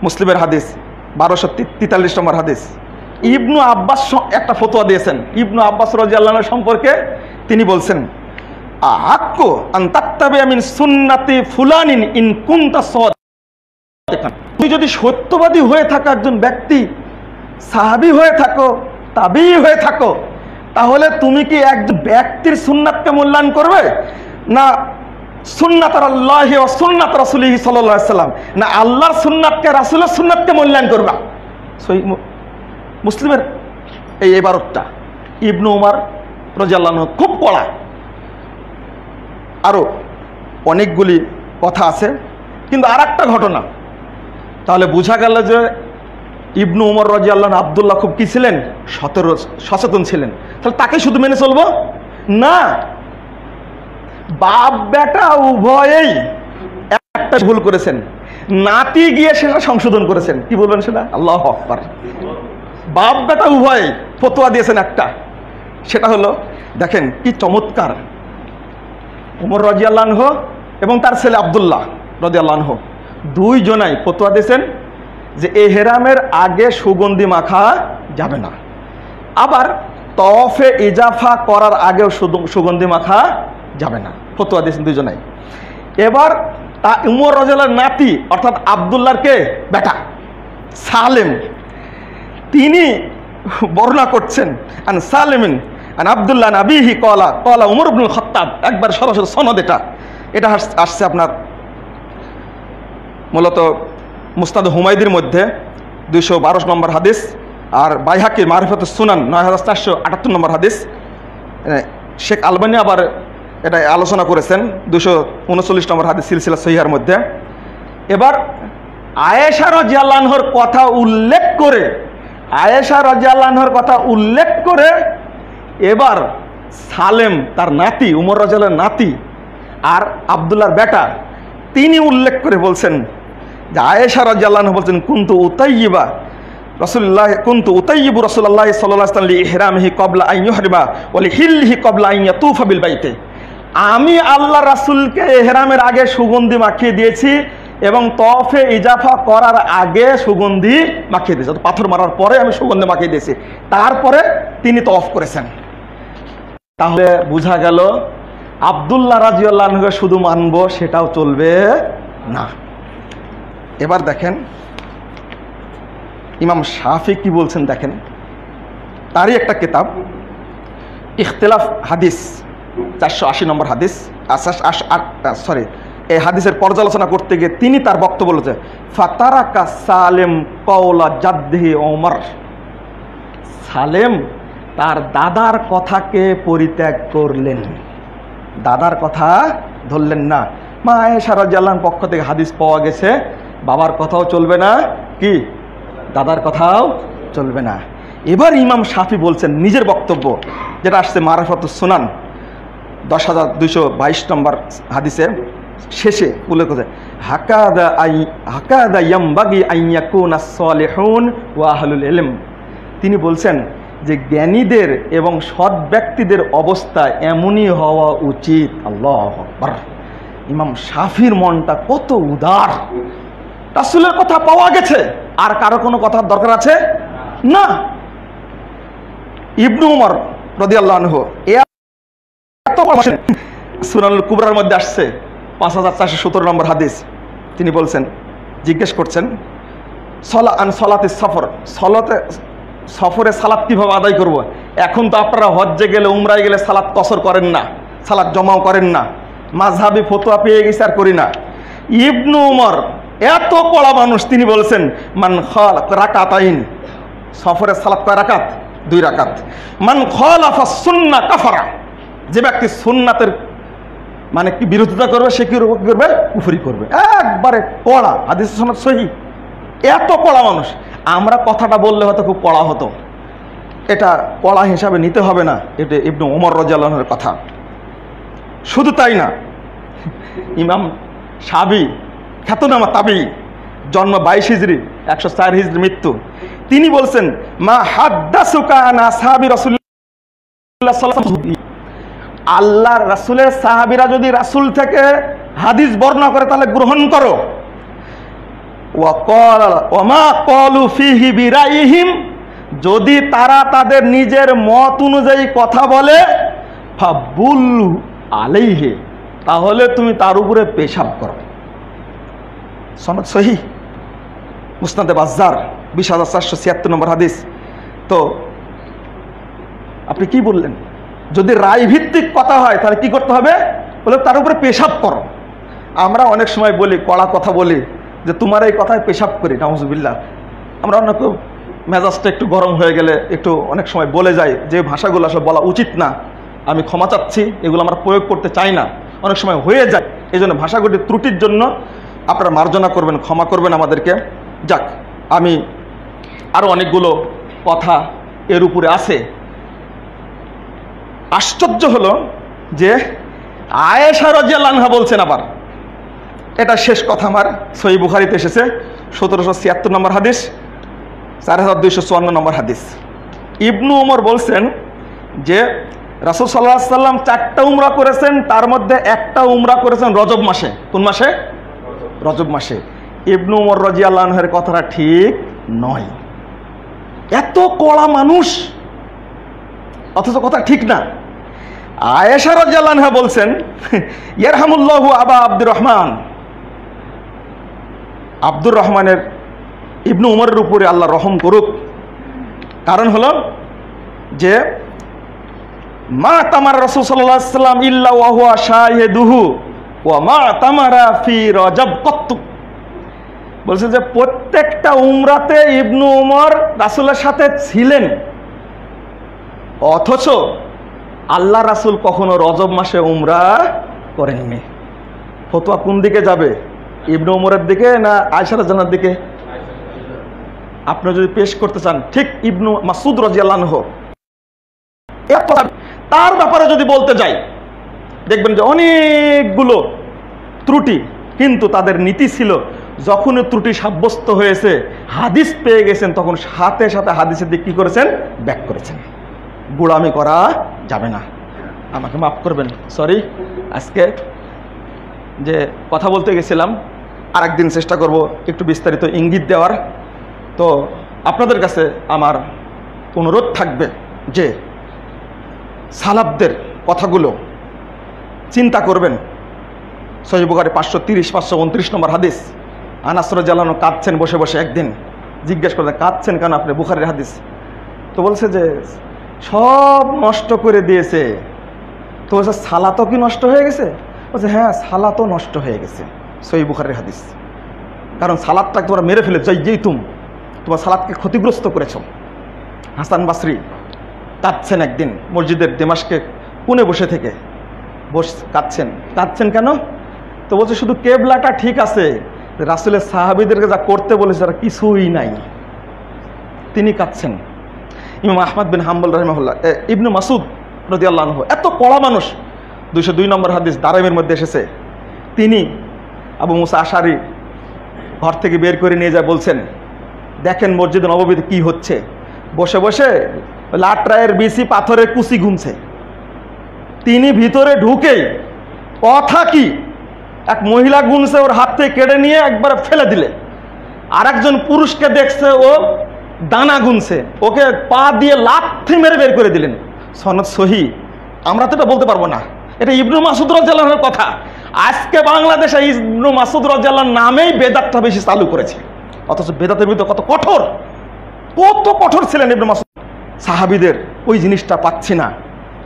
[SPEAKER 1] মুসলিমের হাদিস 1243 নম্বর হাদিস, ইবনু আব্বাস একটা ফতোয়া দিয়েছেন। ইবনু আব্বাস রাদিয়াল্লাহু আনহু সম্পর্কে তিনি বলছেন, আহাক্কু আন তাত্তাবিআ মিন সুন্নাতি ফুলানিন ইন কুনতা সাদিকান। তুমি যদি সত্যবাদী হয়ে থাকো, একজন ব্যক্তি সাহাবী হয়ে থাকো, তাবিঈ হয়ে থাকো, তাহলে তুমি কি একজন ব্যক্তির সুন্নাতকে মূল্যায়ন করবে, না সুন্নাত আল্লাহি ওয়া সুন্নাত রাসূলিহি সাল্লাল্লাহু আলাইহি ওয়াসাল্লাম, না আল্লাহর সুন্নাতকে রাসূলের সুন্নাতকে মূল্যায়ন করবা? সহিহ মুসলিমের এই ইবারতটা ইবনে উমর রাদিয়াল্লাহু আনহু খুব পড়া। আরো অনেকগুলি কথা আছে, কিন্তু আর একটা ঘটনা, তাহলে বোঝা গেল যে ইবনে উমর রাদিয়াল্লাহু আনহু আব্দুল্লাহ খুব কি ছিলেন? সচেতন ছিলেন। তাহলে তাকে শুধু মেনে চলবো না, বাপ বেটা উভয়েই একটা ভুল করেছেন, নাতি গিয়ে সেটা সংশোধন করেছেন। কি বলবেন সেটা? আল্লাহু আকবার। বাপ বেটা উভয় ফতোয়া দিয়েছেন একটা, সেটা হলো, দেখেন কি চমৎকার, উমর রাদিয়াল্লাহু আনহু এবং তার ছেলে আব্দুল্লাহ রাদিয়াল্লাহু আনহু দুইজনাই ফতোয়া দিয়েছেন যে এহরামের আগে সুগন্ধি মাখা যাবে না, আবার তওয়াফে ইজাফা করার আগেও সুগন্ধি মাখা যাবে না, ফতোয়া দিয়েছেন দুইজনাই। এবার তা উমর রাদিয়াল্লাহু নাতি অর্থাৎ আব্দুল্লাহর কে? বেটা সালেম, তিনি বর্ণনা করছেন আন সালেমিন আন আব্দুল্লাহ নাবিহি ক্বালা ক্বালা উমর ইবনুল খাত্তাব। একবার সরাসরি সনদ, এটা আসছে আপনার মূলত মুস্তাদ হুমায়দির মধ্যে 212 নম্বর হাদিস, আর বাইহাকির মারিফাতুস সুনান 9478 নম্বর হাদিস। শেখ আলবানী আবার এটা আলোচনা করেছেন 239 নম্বর হাদিস সিলসিলা সহিহার মধ্যে। এবার আয়েশা রাদিয়াল্লাহু আনহার কথা উল্লেখ করে, আয়েশা রাদিয়াল্লাহু আনহার কথা উল্লেখ করে এবার সালেম তার নাতি, উমর রাদিয়াল্লাহু নাতি আর আব্দুল্লাহর বেটা, তিনি উল্লেখ করে বলছেন যে আয়েশা রাদিয়াল্লাহু আনহা বলছেন কুনতু উতাইয়িবা রাসূলুল্লাহ কুনতু উতাইয়িবু রাসূলুল্লাহ সাল্লাল্লাহু আলাইহি ওয়াসাল্লাম লিইহরামিহি ক্বাবলা আন ইহরিমা ওয়া লিহিল্লিহি ক্বাবলা আন ইয়াতুফা বিল বাইতে। আমি আল্লাহ রাসূলকে ইহরামের আগে সুগন্ধি মাখিয়ে দিয়েছি এবং তওয়াফে ইজাফা করার আগে সুগন্ধি মাখিয়ে দিয়েছি। পাথর মারার পরে আমি সুগন্ধি মাখিয়ে দিয়েছি, তারপরে তিনি তওয়াফ করেছেন। তাহলে বোঝা গেল আব্দুল্লাহ রাদিয়াল্লাহু আনহুকে শুধু মানবো সেটাও চলবে না। এবার দেখেন ইমাম শাফি কি বলছেন, দেখেন তারই একটা কিতাব ইখতিলাফ হাদিস 480 নম্বর হাদিস, এই হাদিসের পর্যালোচনা করতে গিয়ে তিনি তার বক্তব্য বলেছেন ফাতারাকা সালেম কওলা জাদ্দিহি ওমর। সালেম তার দাদার কথাকে পরিত্যাগ করলেন, দাদার কথা ধরলেন না। মা আয়েশা রাদিয়াল্লাহু আনহার পক্ষ থেকে হাদিস পাওয়া গেছে বাবার কথাও চলবে না, কি দাদার কথাও চলবে না। এবার ইমাম শাফি বলছেন নিজের বক্তব্য, যেটা আসছে মারিফাতুস সুনান 10222 নম্বর হাদিসের শেষে উল্লেখ করেছে হাকাদা ইয়ামবাগি আন ইয়াকুনা সালিহুন ওয়া আহলুল ইলম। তিনি বলছেন যে জ্ঞানীদের এবং সৎ ব্যক্তিদের অবস্থা এমনই হওয়া উচিত। আল্লাহু আকবার। ইমাম শাফির মনটা কত উদার, রাসূলের কথা পাওয়া গেছে, আর কারো কোনো কথার দরকার আছে না। ইবনু উমর রাদিয়াল্লাহু আনহু এত সুনানুল কুবরার মধ্যে আসছে 5417 নম্বর হাদিস। তিনি বলছেন, জিজ্ঞেস করছেন সলাতে সফর, সফরে সালাত কিভাবে আদায় করব। এখন তো আপনারা হজ্জে গেলে উমরায় গেলে সালাত কসর করেন না, সালাত জমাও করেন না, মাযহাবি ফতোয়া পেয়ে গেছে আর করি না। ইবনু উমর এত কড়া মানুষ, তিনি বলছেন মান রাকাতাইন, সফরে সালাত কয় রাকাত? 2 রাকাত। মান খালাফা সুন্নাহ কাফারা, যে ব্যক্তি সুন্নাতের মানে কি বিরোধিতা করবে সে কি করবে? কুফরি করবে। একবারে কড়া, হাদিস সনদ সহিহ। এত কড়া মানুষ, আমরা কথাটা বললে হয়তো খুব কড়া হতো, এটা কড়া হিসাবে নিতে হবে না। এটা ইবনু উমর রাদিয়াল্লাহু আনহুর কথা। শুধু তাই না, ইমাম শাবি খ্যাতনামা তাবি, জন্ম 22 হিজরি 104 হিজরি মৃত্যু। তিনি বলছেন মা হাদ্দাসুকা আন আসহাবি রাসূলুল্লাহ সাল্লাল্লাহু আলাইহি ওয়াসাল্লাম, আল্লাহর রাসূলের সাহাবীরা যদি রাসূল থেকে হাদিস বর্ণনা করে তাহলে গ্রহণ করো। ওয়া মা ক্বালু ফিহি বিরাইহিম, যদি তারা তাদের নিজের মত অনুযায়ী কথা বলে ফাবুল আলাইহি, তাহলে তুমি তার উপরে পেশাব করো। সনদ সহিহ, মুসনাদে বাজ্জার 20476 নম্বর হাদিস। তো আপনি কি বললেন? যদি রায় ভিত্তিক কথা হয় তাহলে কি করতে হবে? বলে তার উপরে পেশাব করো। আমরা অনেক সময় বলি, কড়া কথা বলি যে তোমার এই কথায় পেশাব করি, নাউজুবিল্লাহ। আমরা অনেক মেজাজটা একটু গরম হয়ে গেলে একটু অনেক সময় বলে যাই, যে ভাষাগুলো আসলে বলা উচিত না, আমি ক্ষমা চাচ্ছি, এগুলো আমরা প্রয়োগ করতে চাই না, অনেক সময় হয়ে যায়। এই জন্য ভাষাগুলির ত্রুটির জন্য আপনারা মার্জনা করবেন, ক্ষমা করবেন আমাদেরকে। যাক, আমি আরও অনেকগুলো কথা এর উপরে আছে। আশ্চর্য হলো যে আয়েশা রাদিয়াল্লাহু আনহা বলছেন, আবার এটা শেষ কথা আমার, সহিহ বুখারীতে এসেছে 1776 নম্বর হাদিস, 4254 নম্বর হাদিস। ইবনু উমর বলছেন যে রাসূল সাল্লাল্লাহু আলাইহি ওয়াসাল্লাম 4টা উমরা করেছেন, তার মধ্যে একটা উমরা করেছেন রজব মাসে। কোন মাসে? রজব মাসে। ইবনু উমর রাদিয়াল্লাহু আনহুর কথাটা ঠিক নয়। এত কড়া মানুষ অথচ কথা ঠিক না। আয়েশা রাদিয়াল্লাহু আনহা বলছেন ইয়ারহামুল্লাহু আবা আব্দুর রহমান, আব্দুর রহমানের ইবনু উমরের উপরে আল্লাহ রহম করুক। কারণ হলো যে মা তামার রাসূল সাল্লাল্লাহু আলাইহি ওয়াসাল্লাম ইল্লা ওয়া হুয়া শাহিদুহু ওয়া মা তামারা ফি রজব কত্তু। বলছে যে প্রত্যেকটা উমরাতে ইবনু উমর রাসূলের সাথে ছিলেন, অথচ আল্লাহ রাসূল কখনো রজব মাসে উমরা করেননি। ফতোয়া কোন দিকে যাবে? ইবনু উমরের দিকে না আয়েশা রাদিয়াল্লাহু আনহার দিকে? আপনি যদি পেশ করতে চান ঠিক ইবনু মাসউদ রাদিয়াল্লাহু আনহু, তার ব্যাপারে যদি বলতে যাই দেখবেন যে অনেকগুলো ত্রুটি, কিন্তু তাদের নীতি ছিল যখন ত্রুটি সাব্যস্ত হয়েছে, হাদিস পেয়ে গেছেন, তখন সাথে সাথে হাদিসের দিক কী করেছেন? ব্যাক করেছেন। গোড়ামি করা যাবে না। আমাকে মাফ করবেন, সরি। আজকে যে কথা বলতে গেছিলাম, আরেকদিন চেষ্টা করব একটু বিস্তারিত ইঙ্গিত দেওয়ার। তো আপনাদের কাছে আমার অনুরোধ থাকবে যে সালাফদের কথাগুলো চিন্তা করবেন। সহিহ বুখারী 530 529 নম্বর হাদিস, আনাস রাদিয়াল্লাহু আনহু কাঁদছেন বসে বসে। একদিন জিজ্ঞেস করলেন, কাঁদছেন কেন আপনি? বুখারীর হাদিস। তো বলছে যে সব নষ্ট করে দিয়েছে। তো বলছে সালাতও কি নষ্ট হয়ে গেছে? বলছে হ্যাঁ, সালাতও নষ্ট হয়ে গেছে। সহিহ বুখারীর হাদিস। কারণ সালাতটাকে তোমরা মেরে ফেলে তোমার সালাতকে ক্ষতিগ্রস্ত করেছ। হাসান বাসরি কাঁদছেন একদিন মসজিদের দেমাশকে কোণে বসে থেকে, কাঁদছেন কেন? তো বলছে শুধু কেবলাটা ঠিক আছে, রাসূলের সাহাবীদেরকে যা করতে বলেছে তারা কিছুই নাই, তিনি কাঁদছেন। ইমাম আহমদ বিন হাম্বল রাহিমাহুল্লাহ, ইবনে মাসউদ রাদিয়াল্লাহু আনহু, এত কড়া মানুষ, 202 নম্বর হাদিস দারাইমের মধ্যে এসেছে, তিনি আবু মুসা আশারি ঘর থেকে বের করে নিয়ে যায়, বলছেন দেখেন মসজিদ নববীতে কি হচ্ছে। বসে বসে লাট্রায়ের বিসি পাথরের কুচি গুনছে। তিনি ভিতরে ঢুকে কথা কি, এক মহিলা গুনছে, ওর হাত থেকে কেড়ে নিয়ে একবারে ফেলে দিলে। আর একজন পুরুষকে দেখছে, ও দানা গুনছে, ওকে পা দিয়ে লাথি মেরে বের করে দিলেন। সনদ সহিহ। আমরা তো এটা বলতে পারবো না, এটা ইবনে মাসউদ রাদিয়াল্লাহু আনহুর কথা। আজকে বাংলাদেশে ইবনে মাসউদ রাদিয়াল্লাহু আনহু নামেই বেদাতটা বেশি চালু করেছে, অথচ বেদাতের বিরুদ্ধে কত কঠোর ছিলেন ইবনে মাসউদ। সাহাবীদের ওই জিনিসটা পাচ্ছি না।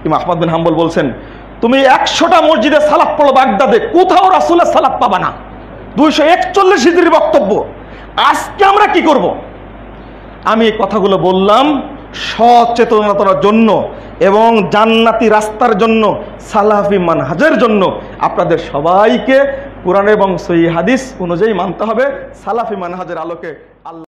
[SPEAKER 1] ইমাম আহমদ বিন হাম্বল বলছেন, তুমি 100টা মসজিদে সালাত পড়ো বাগদাদে, কোথাও রাসূলের সালাত পাবা না। 241 হিজরির বক্তব্য। আজকে আমরা কি করব? আমি এই কথাগুলো বললাম সচেতনতার জন্য এবং জান্নাতি রাস্তার জন্য, সালাফি মানহাজের জন্য। আপনাদের সবাইকে কোরআন এবং সহিহ হাদিস অনুযায়ী মানতে হবে, সালাফি মানহাজের আলোকে। আল্লাহ